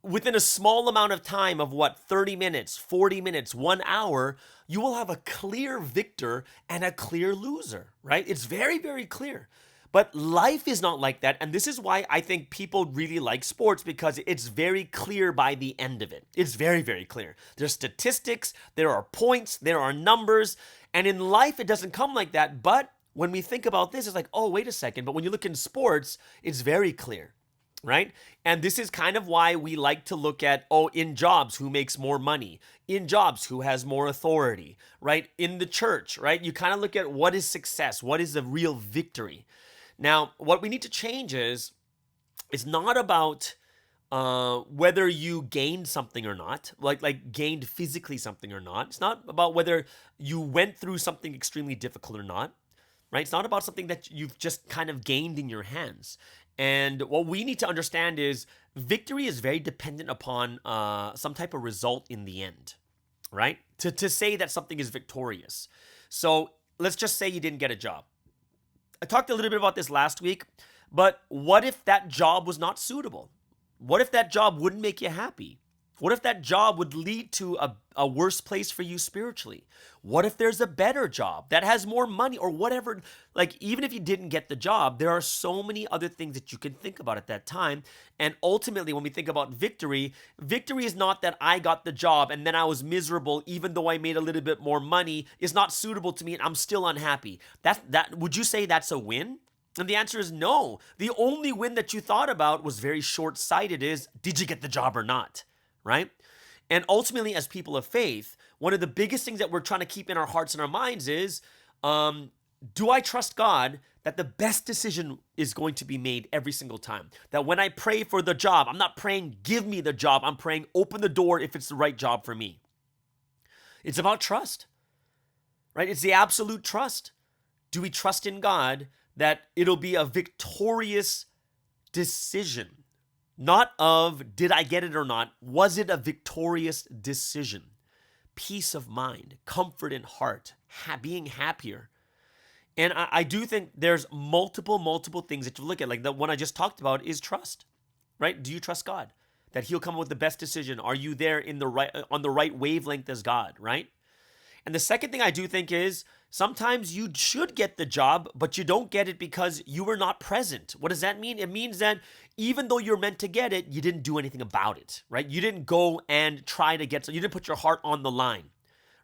within a small amount of time of 30 minutes, 40 minutes, 1 hour, you will have a clear victor and a clear loser, right? It's very, very clear. But life is not like that. And this is why I think people really like sports, because it's very clear by the end of it. It's very, very clear. There's statistics, there are points, there are numbers. And in life, it doesn't come like that. But when we think about this, it's like, oh, wait a second. But when you look in sports, it's very clear, right? And this is kind of why we like to look at, in jobs, who makes more money? In jobs, who has more authority, right? In the church, right? You kind of look at what is success? What is the real victory? Now, what we need to change is not about whether you gained something or not, like gained physically something or not. It's not about whether you went through something extremely difficult or not, right? It's not about something that you've just kind of gained in your hands. And what we need to understand is victory is very dependent upon some type of result in the end, right? To say that something is victorious. So let's just say you didn't get a job. I talked a little bit about this last week, but what if that job was not suitable? What if that job wouldn't make you happy? What if that job would lead to a worse place for you spiritually? What if there's a better job that has more money or whatever? Like, even if you didn't get the job, there are so many other things that you can think about at that time. And ultimately, when we think about victory, victory is not that I got the job and then I was miserable, even though I made a little bit more money, is not suitable to me and I'm still unhappy. Would you say that's a win? And the answer is no. The only win that you thought about was very short-sighted is, did you get the job or not? Right? And ultimately, as people of faith, one of the biggest things that we're trying to keep in our hearts and our minds is, do I trust God that the best decision is going to be made every single time? That when I pray for the job, I'm not praying, give me the job. I'm praying, open the door if it's the right job for me. It's about trust, right? It's the absolute trust. Do we trust in God that it'll be a victorious decision? Not of, did I get it or not? Was it a victorious decision? Peace of mind, comfort in heart, being happier. And I do think there's multiple things that you look at. Like the one I just talked about is trust, right? Do you trust God that He'll come up with the best decision? Are you there on the right wavelength as God, right? And the second thing I do think is sometimes you should get the job, but you don't get it because you were not present. What does that mean? It means that even though you're meant to get it, you didn't do anything about it, right? You didn't go and try to get, so you didn't put your heart on the line,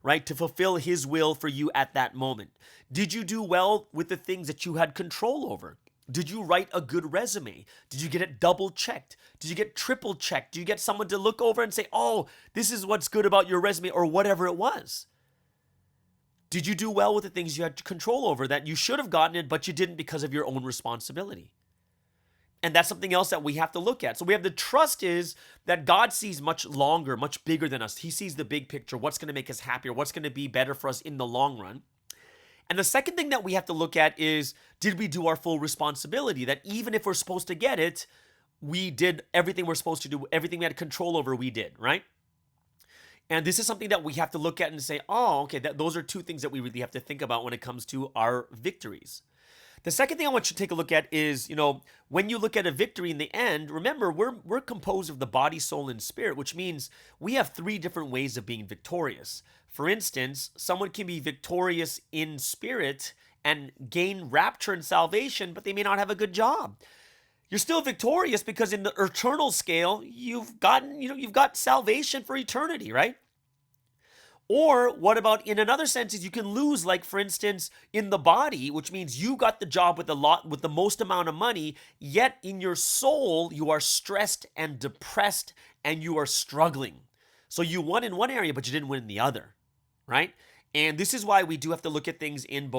right? To fulfill His will for you at that moment. Did you do well with the things that you had control over? Did you write a good resume? Did you get it double checked? Did you get triple checked? Did you get someone to look over and say, oh, this is what's good about your resume, or whatever it was? Did you do well with the things you had control over that you should have gotten it, but you didn't because of your own responsibility? And that's something else that we have to look at. So we have the trust is that God sees much longer, much bigger than us. He sees the big picture, what's going to make us happier, what's going to be better for us in the long run. And the second thing that we have to look at is, did we do our full responsibility? That even if we're supposed to get it, we did everything we're supposed to do, everything we had control over, we did, right? And this is something that we have to look at and say, oh, okay, those are two things that we really have to think about when it comes to our victories. The second thing I want you to take a look at is, when you look at a victory in the end, remember, we're composed of the body, soul, and spirit, which means we have 3 different ways of being victorious. For instance, someone can be victorious in spirit and gain rapture and salvation, but they may not have a good job. You're still victorious because in the eternal scale, you've got salvation for eternity, right? Or what about in another sense is you can lose, like for instance, in the body, which means you got the job with the most amount of money, yet in your soul, you are stressed and depressed and you are struggling. So you won in one area, but you didn't win in the other, right? And this is why we do have to look at things in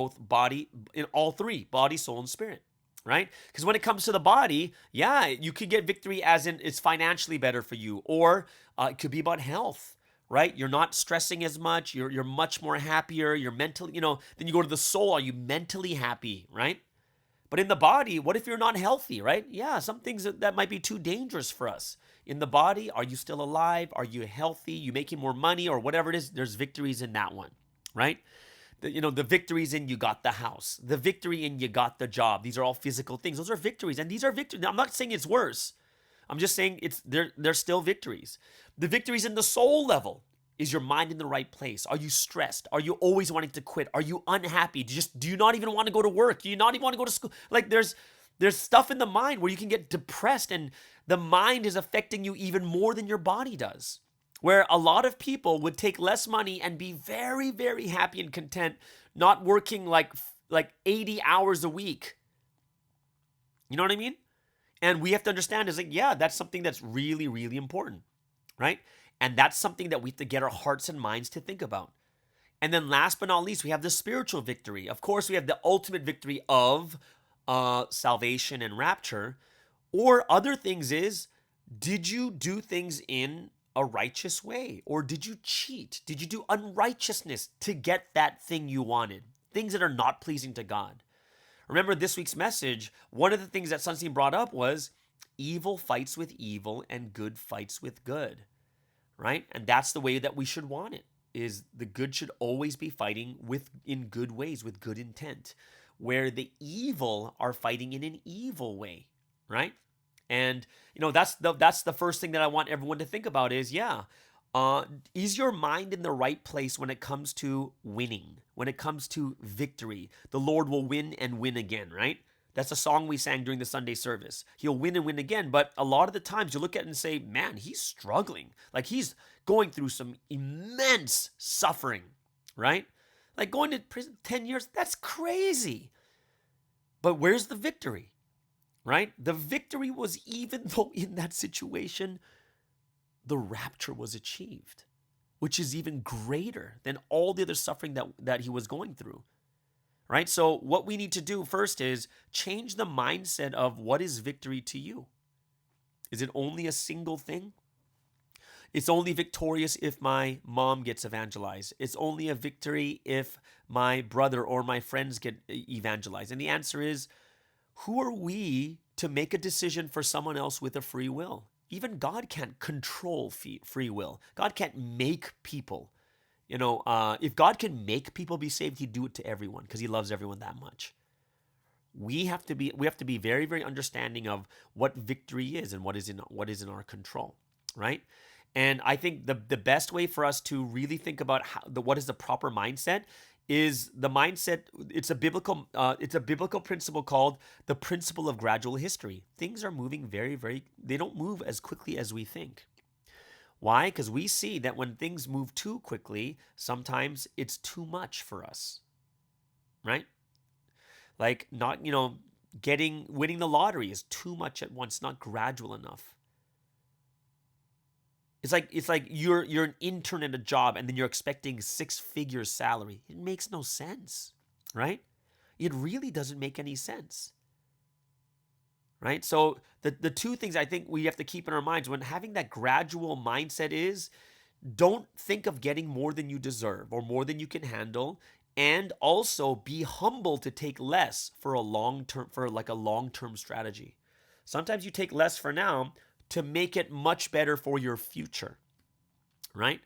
in all three, body, soul, and spirit, right? Because when it comes to the body, yeah, you could get victory as in it's financially better for you, or it could be about health, right? You're not stressing as much. You're much more happier. You're mentally, then you go to the soul. Are you mentally happy, right? But in the body, what if you're not healthy, right? Yeah, some things that might be too dangerous for us. In the body, are you still alive? Are you healthy? You making more money or whatever it is? There's victories in that one, right? The victories in you got the house. The victory in you got the job. These are all physical things. Those are victories. And these are victories. Now, I'm not saying it's worse. I'm just saying they're still victories. The victories in the soul level. Is your mind in the right place? Are you stressed? Are you always wanting to quit? Are you unhappy? Do you not even want to go to work? Do you not even want to go to school? Like there's stuff in the mind where you can get depressed, and the mind is affecting you even more than your body does. Where a lot of people would take less money and be very, very happy and content, not working like 80 hours a week. You know what I mean? And we have to understand is like, yeah, that's something that's really, really important, right? And that's something that we have to get our hearts and minds to think about. And then last but not least, we have the spiritual victory. Of course, we have the ultimate victory of salvation and rapture. Or other things is, did you do things in a righteous way? Or did you cheat? Did you do unrighteousness to get that thing you wanted? Things that are not pleasing to God. Remember this week's message, one of the things that Sunstein brought up was evil fights with evil and good fights with good. Right? And that's the way that we should want it, is the good should always be fighting in good ways, with good intent, where the evil are fighting in an evil way, right? And, that's the first thing that I want everyone to think about is, is your mind in the right place when it comes to winning, when it comes to victory? The Lord will win and win again, right? That's a song we sang during the Sunday service. He'll win and win again. But a lot of the times you look at it and say, man, he's struggling. Like he's going through some immense suffering, right? Like going to prison 10 years, that's crazy. But where's the victory, right? The victory was, even though in that situation, the rapture was achieved, which is even greater than all the other suffering that he was going through. Right? So what we need to do first is change the mindset of what is victory to you. Is it only a single thing? It's only victorious if my mom gets evangelized. It's only a victory if my brother or my friends get evangelized. And the answer is, who are we to make a decision for someone else with a free will? Even God can't control free will. God can't make people. If God can make people be saved, he'd do it to everyone because he loves everyone that much. We have to be very, very understanding of what victory is and what is in our control, right? And I think the best way for us to really think about what is the proper mindset is the mindset. It's a biblical principle called the principle of gradual history. Things are moving very, very. They don't move as quickly as we think. Why? Because we see that when things move too quickly, sometimes it's too much for us, right? Like not, winning the lottery is too much at once, not gradual enough. It's like you're an intern at a job and then you're expecting 6-figure salary. It makes no sense, right? It really doesn't make any sense. Right? So the two things I think we have to keep in our minds when having that gradual mindset is, don't think of getting more than you deserve or more than you can handle, and also be humble to take less for a long-term strategy. Sometimes you take less for now to make it much better for your future. Right?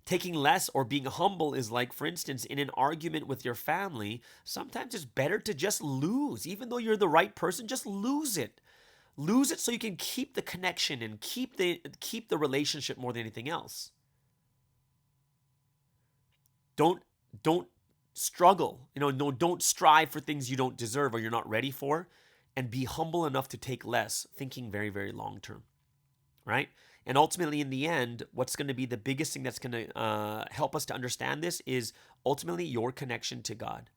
Taking less or being humble is like, for instance, in an argument with your family, sometimes it's better to just lose. Even though you're the right person, just lose it. Lose it so you can keep the connection and keep the relationship more than anything else. Don't struggle. Don't strive for things you don't deserve or you're not ready for, and be humble enough to take less, thinking very, very long term. Right? And ultimately, in the end, what's going to be the biggest thing that's going to help us to understand this is ultimately your connection to God,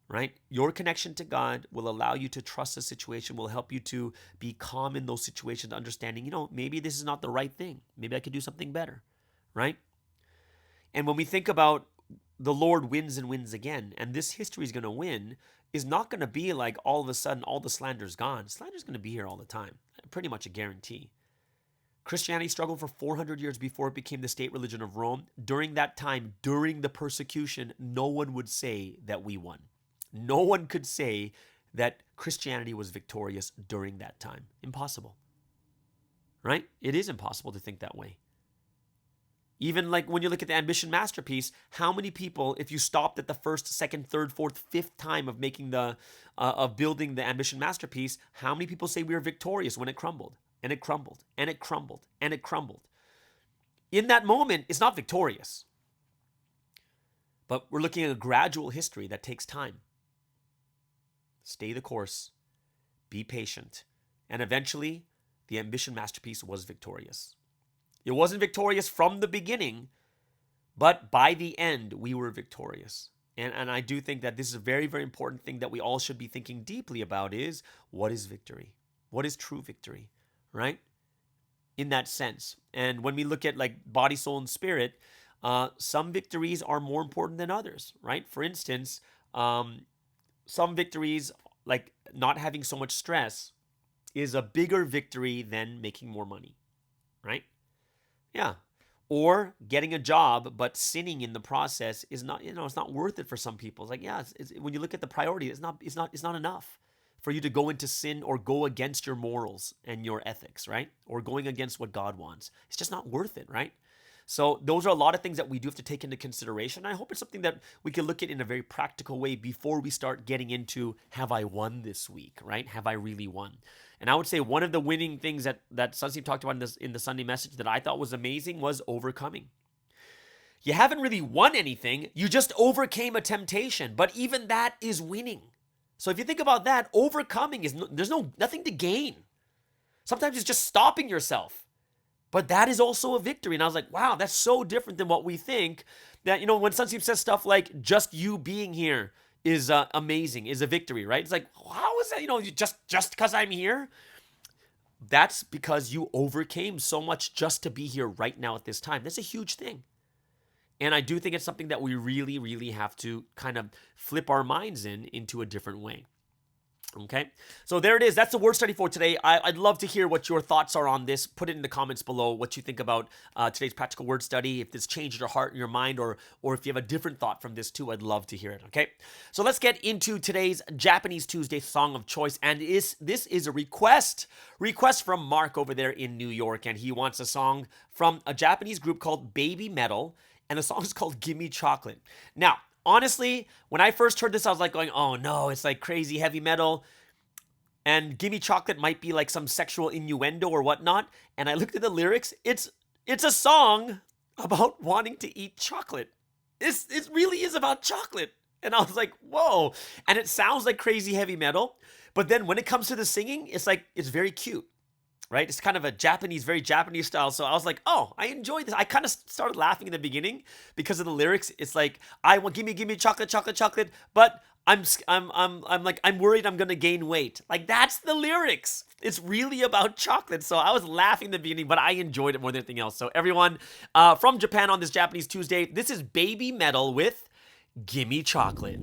right? Your connection to God will allow you to trust the situation, will help you to be calm in those situations, understanding, maybe this is not the right thing. Maybe I could do something better, right? And when we think about the Lord wins and wins again, and this history is going to win, is not going to be like all of a sudden all the slander's gone. Slander's going to be here all the time. Pretty much a guarantee. Christianity struggled for 400 years before it became the state religion of Rome. During that time, during the persecution, no one would say that we won. No one could say that Christianity was victorious during that time. Impossible. Right? It is impossible to think that way. Even like when you look at the Ambition Masterpiece, how many people, if you stopped at the first, second, third, fourth, fifth time of making of building the Ambition Masterpiece, how many people say we were victorious when it crumbled? And it crumbled, and it crumbled, and it crumbled. In that moment, it's not victorious. But we're looking at a gradual history that takes time. Stay the course. Be patient. And eventually, the Ambition Masterpiece was victorious. It wasn't victorious from the beginning, but by the end, we were victorious. And I do think that this is a very, very important thing that we all should be thinking deeply about is, what is victory? What is true victory? Right? In that sense. And when we look at like body, soul, and spirit, some victories are more important than others, right? For instance, some victories, like not having so much stress, is a bigger victory than making more money, right? Yeah. Or getting a job, but sinning in the process is not, it's not worth it for some people. It's like, yeah, when you look at the priority, it's not enough for you to go into sin or go against your morals and your ethics, right? Or going against what God wants. It's just not worth it, right? So those are a lot of things that we do have to take into consideration. I hope it's something that we can look at in a very practical way before we start getting into, have I won this week, right? Have I really won? And I would say one of the winning things that Sunseep talked about in the Sunday message that I thought was amazing was overcoming. You haven't really won anything. You just overcame a temptation. But even that is winning. So if you think about that, overcoming there's nothing to gain. Sometimes it's just stopping yourself. But that is also a victory. And I was like, wow, that's so different than what we think. That, when Sunseep says stuff like, just you being here is amazing, is a victory, right? It's like, how is that, just because I'm here? That's because you overcame so much just to be here right now at this time. That's a huge thing. And I do think it's something that we really, really have to kind of flip our minds into a different way. Okay, so there it is. That's the word study for today. I'd love to hear what your thoughts are on this. Put it in the comments below what you think about today's practical word study. If this changed your heart and your mind, or if you have a different thought from this too, I'd love to hear it. Okay, so let's get into today's Japanese Tuesday song of choice. And this is a request from Mark over there in New York. And he wants a song from a Japanese group called Baby Metal. And the song is called Gimme Chocolate. Now, honestly, when I first heard this, I was like going, oh no, it's like crazy heavy metal. And Gimme Chocolate might be like some sexual innuendo or whatnot. And I looked at the lyrics. It's a song about wanting to eat chocolate. It really is about chocolate. And I was like, whoa. And it sounds like crazy heavy metal. But then when it comes to the singing, it's very cute. Right? It's kind of very Japanese style. So I was like, oh, I enjoyed this. I kind of started laughing in the beginning because of the lyrics. It's like, give me chocolate, chocolate, chocolate. But I'm worried I'm going to gain weight. Like, that's the lyrics. It's really about chocolate. So I was laughing in the beginning, but I enjoyed it more than anything else. So everyone from Japan on this Japanese Tuesday, this is Baby Metal with Gimme Chocolate.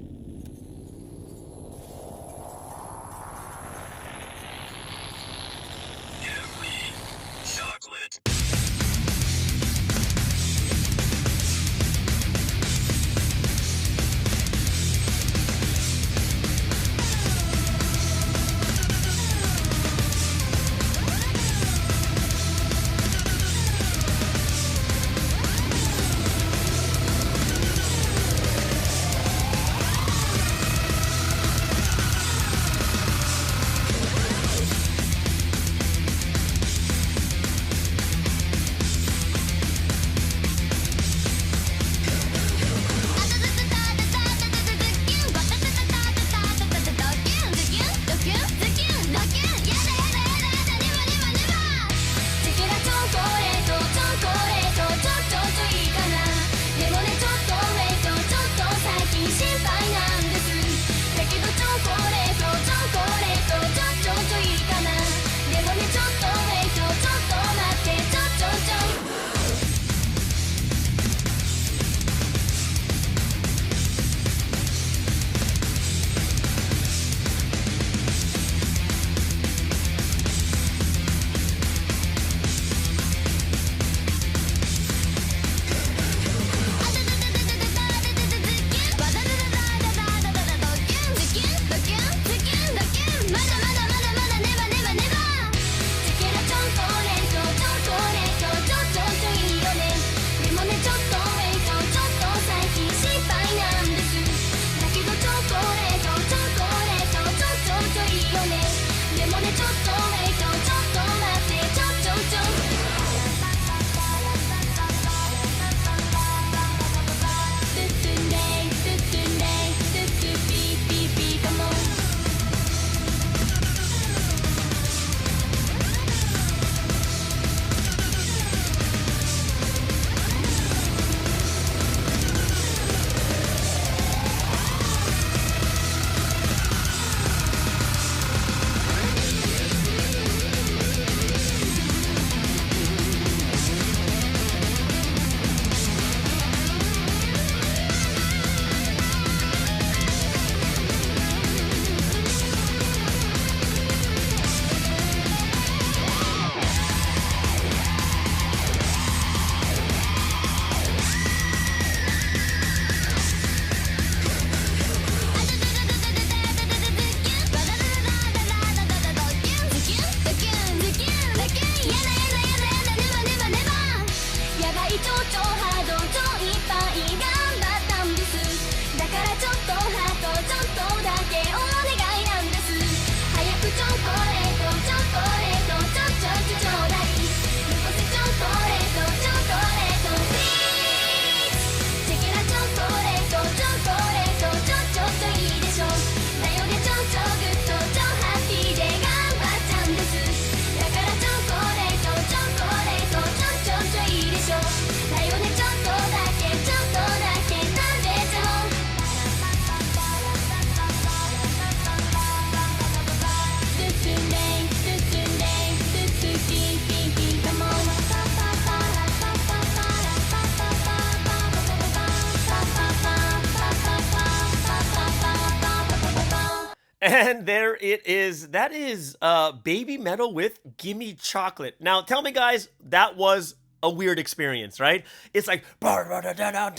And there it is. That is Baby Metal with Gimme Chocolate. Now, tell me, guys, that was a weird experience, right? It's like, and I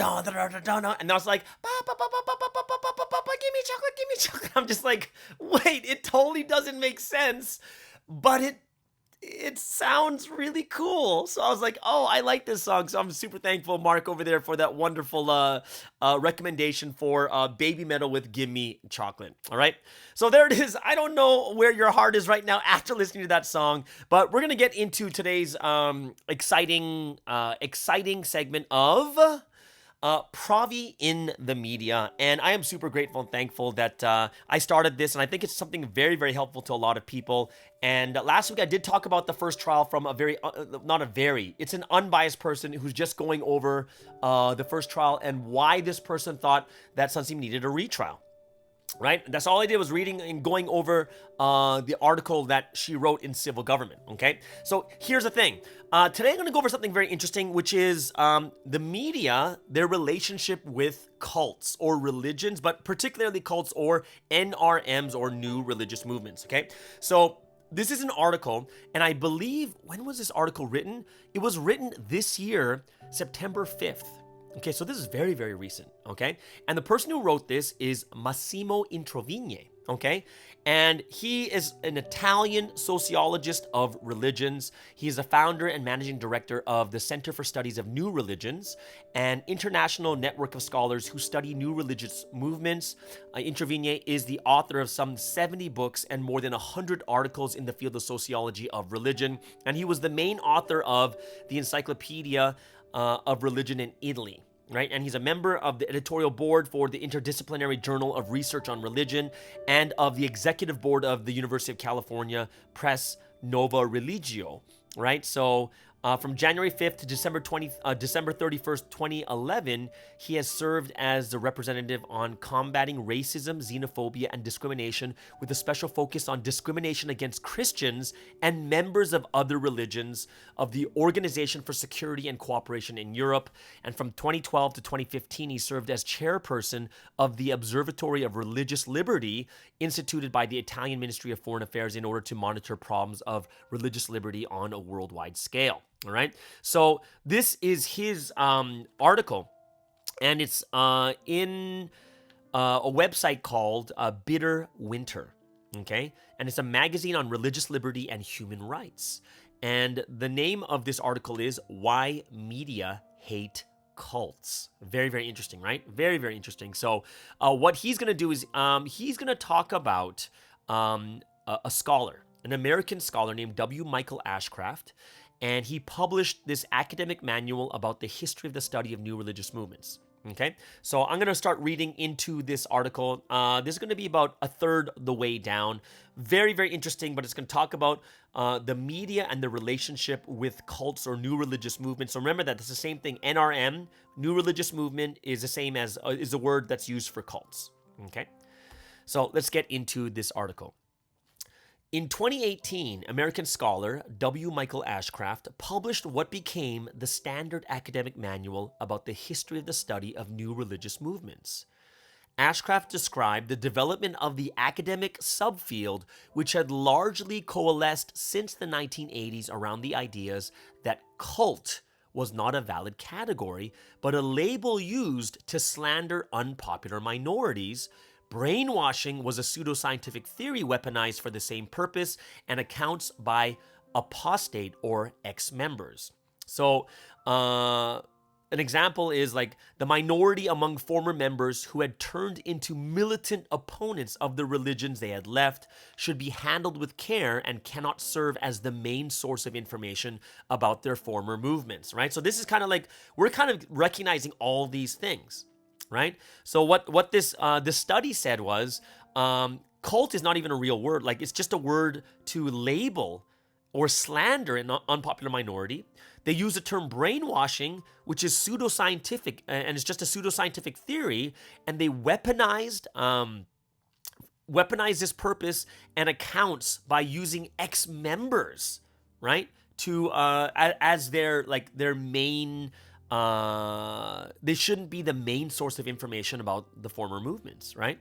was like, give me chocolate. I'm just like, wait, it totally doesn't make sense, but it sounds really cool. So I was like, oh, I like this song. So I'm super thankful, Mark, over there for that wonderful recommendation for Baby Metal with Gimme Chocolate. All right. So there it is. I don't know where your heart is right now after listening to that song, but we're going to get into today's exciting segment of Provi in the media. And I am super grateful and thankful that I started this, and I think it's something very, very helpful to a lot of people. And last week I did talk about the first trial from it's an unbiased person who's just going over the first trial and why this person thought that Sunseam needed a retrial. Right? That's all I did was reading and going over the article that she wrote in Civil Government. Okay? So here's the thing. Today I'm going to go over something very interesting, which is the media, their relationship with cults or religions, but particularly cults or NRMs or new religious movements. Okay? So this is an article, and I believe, when was this article written? It was written this year, September 5th. Okay, so this is very, very recent, okay? And the person who wrote this is Massimo Introvigne, okay? And he is an Italian sociologist of religions. He is a founder and managing director of the Center for Studies of New Religions, an international network of scholars who study new religious movements. Introvigne is the author of some 70 books and more than 100 articles in the field of sociology of religion. And he was the main author of the Encyclopedia of Religion in Italy, right? And he's a member of the editorial board for the Interdisciplinary Journal of Research on Religion and of the executive board of the University of California Press Nova Religio, right? So from January 5th to December 31st, 2011, he has served as the representative on combating racism, xenophobia, and discrimination with a special focus on discrimination against Christians and members of other religions of the Organization for Security and Cooperation in Europe. And from 2012 to 2015, he served as chairperson of the Observatory of Religious Liberty, instituted by the Italian Ministry of Foreign Affairs in order to monitor problems of religious liberty on a worldwide scale. All right. So this is his article, and it's in a website called Bitter Winter. Okay. And it's a magazine on religious liberty and human rights. And the name of this article is Why Media Hate Cults. Very, very interesting, right? Very, very interesting. So what he's going to do is he's going to talk about a scholar, an American scholar named W. Michael Ashcraft. And he published this academic manual about the history of the study of new religious movements. Okay, so I'm going to start reading into this article. This is going to be about a third the way down. Very, very interesting, but it's going to talk about the media and the relationship with cults or new religious movements. So remember that it's the same thing. NRM, new religious movement, is the same as is a word that's used for cults. Okay, so let's get into this article. In 2018, American scholar W. Michael Ashcraft published what became the standard academic manual about the history of the study of new religious movements. Ashcraft described the development of the academic subfield, which had largely coalesced since the 1980s around the ideas that cult was not a valid category, but a label used to slander unpopular minorities. Brainwashing was a pseudoscientific theory weaponized for the same purpose, and accounts by apostate or ex-members. So, an example is like the minority among former members who had turned into militant opponents of the religions they had left should be handled with care and cannot serve as the main source of information about their former movements, right? So this is kind of like, we're kind of recognizing all these things. Right? So what this study said was cult is not even a real word. Like, it's just a word to label or slander an unpopular minority. They use the term brainwashing, which is pseudoscientific, and it's just a pseudoscientific theory, and they weaponized this purpose and accounts by using ex-members, right, to as their main they shouldn't be the main source of information about the former movements, right?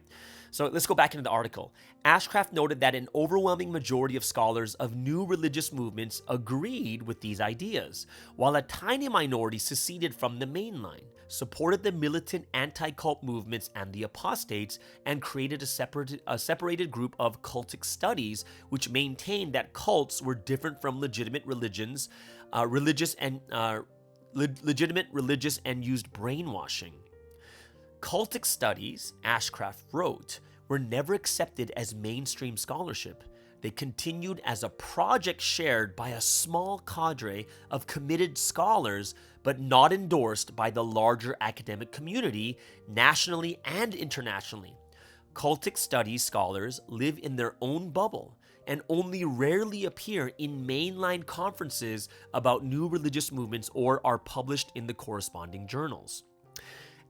So let's go back into the article. Ashcraft noted that an overwhelming majority of scholars of new religious movements agreed with these ideas, while a tiny minority seceded from the mainline, supported the militant anti-cult movements and the apostates, and created a separated group of cultic studies which maintained that cults were different from legitimate religions, legitimate religious and used brainwashing. Cultic studies, Ashcraft wrote, were never accepted as mainstream scholarship. They continued as a project shared by a small cadre of committed scholars, but not endorsed by the larger academic community, nationally and internationally. Cultic studies scholars live in their own bubble and only rarely appear in mainline conferences about new religious movements or are published in the corresponding journals.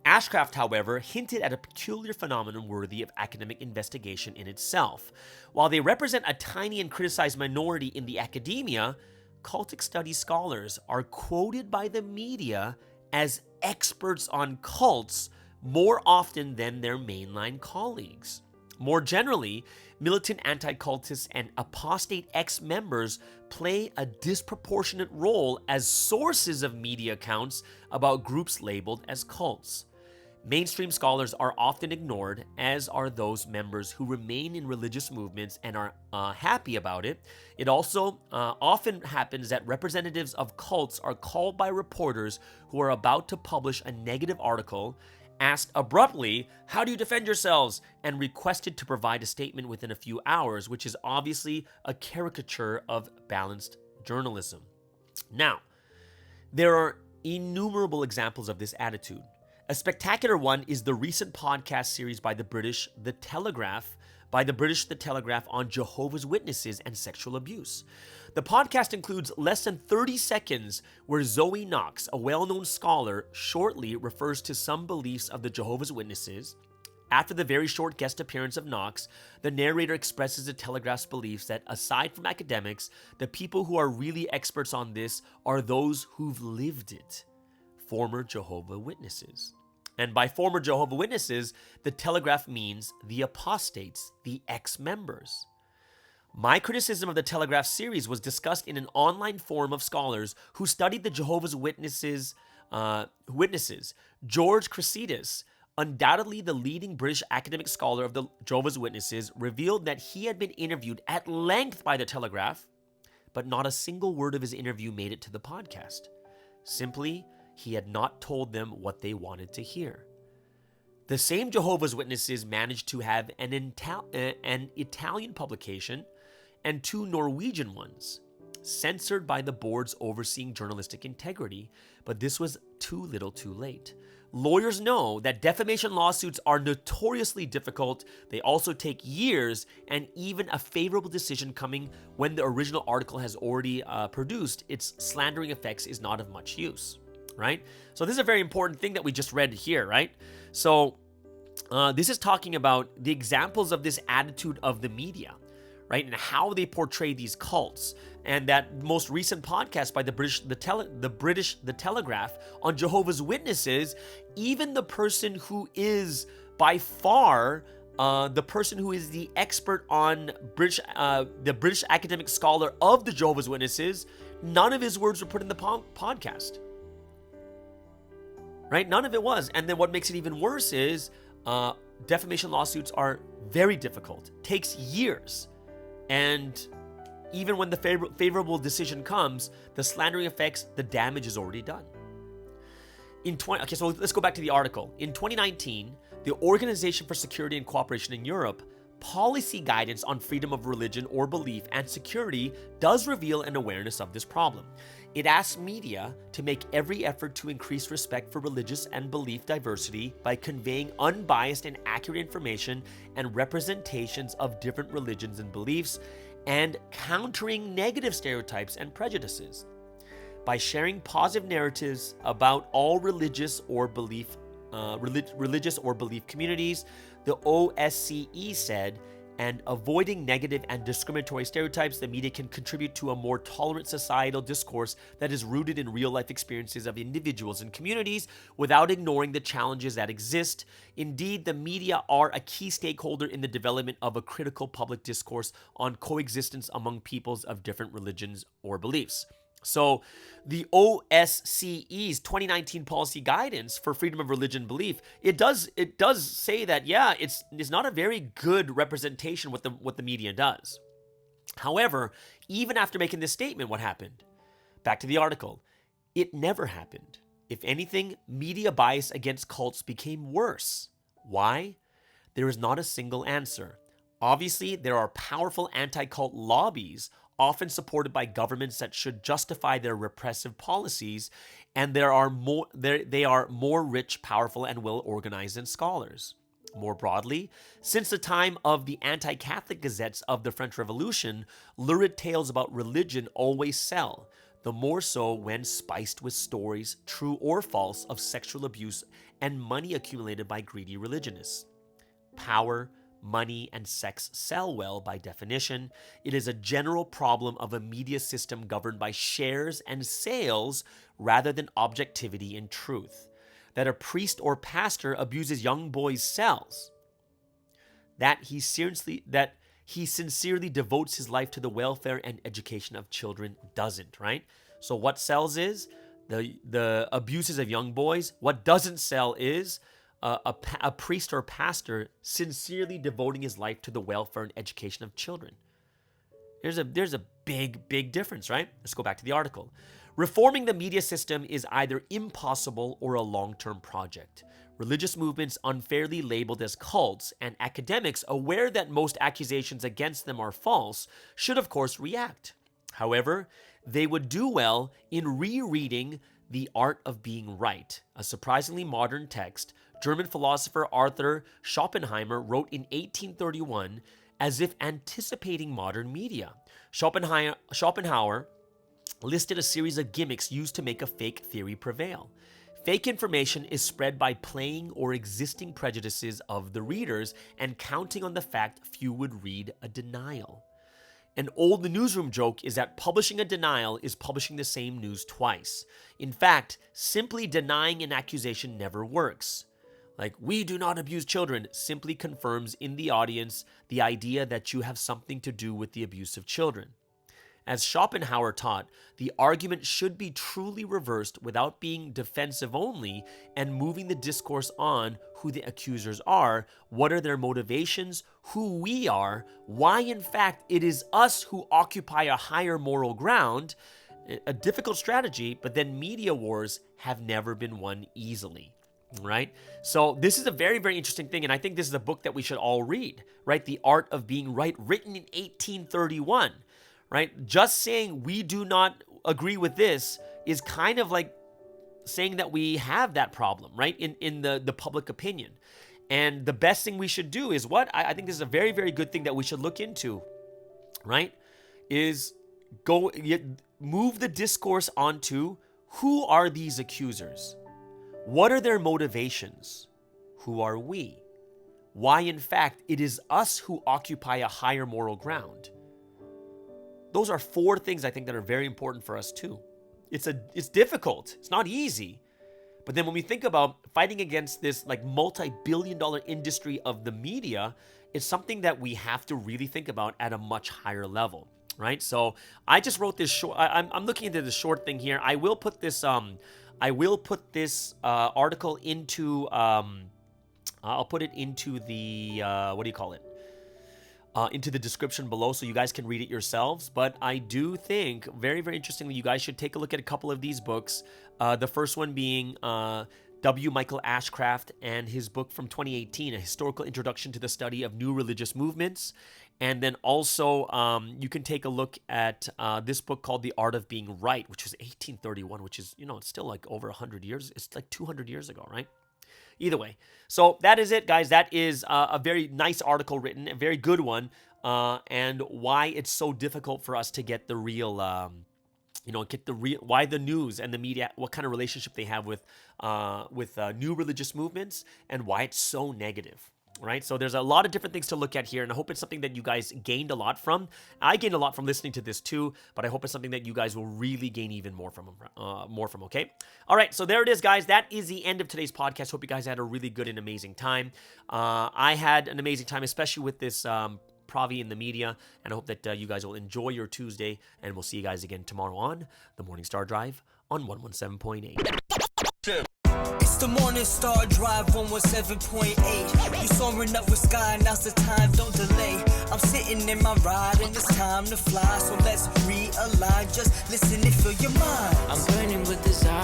Ashcraft, however, hinted at a peculiar phenomenon worthy of academic investigation in itself. While they represent a tiny and criticized minority in the academia, cultic studies scholars are quoted by the media as experts on cults more often than their mainline colleagues. More generally, militant anti-cultists and apostate ex-members play a disproportionate role as sources of media accounts about groups labeled as cults. Mainstream scholars are often ignored, as are those members who remain in religious movements and are happy about it. It also often happens that representatives of cults are called by reporters who are about to publish a negative article, asked abruptly, "How do you defend yourselves?" and requested to provide a statement within a few hours, which is obviously a caricature of balanced journalism. Now, there are innumerable examples of this attitude. A spectacular one is the recent podcast series by the British The Telegraph on Jehovah's Witnesses and sexual abuse. The podcast includes less than 30 seconds where Zoe Knox, a well-known scholar, shortly refers to some beliefs of the Jehovah's Witnesses. After the very short guest appearance of Knox, the narrator expresses the Telegraph's beliefs that, aside from academics, the people who are really experts on this are those who've lived it, former Jehovah's Witnesses. And by former Jehovah's Witnesses, the Telegraph means the apostates, the ex-members. My criticism of the Telegraph series was discussed in an online forum of scholars who studied the Jehovah's Witnesses. George Chrysides, undoubtedly the leading British academic scholar of the Jehovah's Witnesses, revealed that he had been interviewed at length by the Telegraph, but not a single word of his interview made it to the podcast. Simply, he had not told them what they wanted to hear. The same Jehovah's Witnesses managed to have an Italian publication and 2 Norwegian ones, censored by the boards overseeing journalistic integrity, but this was too little too late. Lawyers know that defamation lawsuits are notoriously difficult. They also take years, and even a favorable decision coming when the original article has already produced its slandering effects is not of much use. Right? So this is a very important thing that we just read here, right? So this is talking about the examples of this attitude of the media, right? And how they portray these cults. And that most recent podcast by the Telegraph on Jehovah's Witnesses, even the person who is by far the person who is the expert on the British academic scholar of the Jehovah's Witnesses, none of his words were put in the podcast. Right? None of it was. And then what makes it even worse is defamation lawsuits are very difficult. Takes years. And even when the favorable decision comes, the slandering effects, the damage is already done. Okay, so let's go back to the article. In 2019, the Organization for Security and Cooperation in Europe policy guidance on freedom of religion or belief and security does reveal an awareness of this problem. It asks media to make every effort to increase respect for religious and belief diversity by conveying unbiased and accurate information and representations of different religions and beliefs, and countering negative stereotypes and prejudices. By sharing positive narratives about all religious or belief communities, the OSCE said and avoiding negative and discriminatory stereotypes, the media can contribute to a more tolerant societal discourse that is rooted in real-life experiences of individuals and communities without ignoring the challenges that exist. Indeed, the media are a key stakeholder in the development of a critical public discourse on coexistence among peoples of different religions or beliefs. So the OSCE's 2019 policy guidance for freedom of religion belief, it does say that, yeah, it's not a very good representation what the media does. However, even after making this statement, what happened? Back to the article. It never happened. If anything, media bias against cults became worse. Why? There is not a single answer. Obviously, there are powerful anti-cult lobbies, often supported by governments that should justify their repressive policies, and they are more rich, powerful, and well-organized than scholars. More broadly, since the time of the anti-Catholic gazettes of the French Revolution, lurid tales about religion always sell, the more so when spiced with stories, true or false, of sexual abuse and money accumulated by greedy religionists. Power, money, and sex sell well by definition. It is a general problem of a media system governed by shares and sales rather than objectivity and truth. That a priest or pastor abuses young boys sells. That he sincerely devotes his life to the welfare and education of children doesn't, right? So what sells is the abuses of young boys. What doesn't sell is a priest or pastor sincerely devoting his life to the welfare and education of children. There's a big difference, right? Let's go back to the article. Reforming the media system is either impossible or a long-term project. Religious movements unfairly labeled as cults and academics aware that most accusations against them are false should of course react. However, they would do well in rereading The Art of Being Right, a surprisingly modern text German philosopher Arthur Schopenhauer wrote in 1831 as if anticipating modern media. Schopenhauer listed a series of gimmicks used to make a fake theory prevail. Fake information is spread by playing or existing prejudices of the readers and counting on the fact few would read a denial. An old newsroom joke is that publishing a denial is publishing the same news twice. In fact, simply denying an accusation never works. Like, we do not abuse children simply confirms in the audience the idea that you have something to do with the abuse of children. As Schopenhauer taught, the argument should be truly reversed without being defensive only and moving the discourse on who the accusers are, what are their motivations, who we are, why in fact it is us who occupy a higher moral ground. A difficult strategy, but then media wars have never been won easily. Right? So this is a very, very interesting thing. And I think this is a book that we should all read, right? The Art of Being Right, written in 1831, right? Just saying we do not agree with this is kind of like saying that we have that problem, right? In the public opinion. And the best thing we should do is what? I think this is a very, very good thing that we should look into, right? Is move the discourse onto who are these accusers? What are their motivations? Who are we? Why, in fact, it is us who occupy a higher moral ground. Those are 4 things I think that are very important for us too. It's difficult. It's not easy. But then when we think about fighting against this like multi-billion-dollar industry of the media, it's something that we have to really think about at a much higher level, right? So I just wrote this short. I'm looking into this short thing here. I will put this article into, I'll put it into the, into the description below so you guys can read it yourselves. But I do think, very, very interestingly, you guys should take a look at a couple of these books. The first one being W. Michael Ashcraft and his book from 2018, A Historical Introduction to the Study of New Religious Movements. And then also, you can take a look at this book called The Art of Being Right, which was 1831, which is, it's still like over 100 years. It's like 200 years ago, right? Either way. So that is it, guys. That is a very nice article written, a very good one, and why it's so difficult for us to get the real, why the news and the media, what kind of relationship they have with new religious movements, and why it's so negative. right? So there's a lot of different things to look at here, and I hope it's something that you guys gained a lot from. I gained a lot from listening to this too, but I hope it's something that you guys will really gain even more from, okay? All right, so there it is, guys. That is the end of today's podcast. Hope you guys had a really good and amazing time. I had an amazing time, especially with this Provi in the media, and I hope that you guys will enjoy your Tuesday, and we'll see you guys again tomorrow on the Morning Star Drive on 117.8. It's the Morning Star Drive 117.8. You soaring up with sky, now's the time, don't delay. I'm sitting in my ride and it's time to fly. So let's realign, just listen and feel your mind. I'm burning with desire.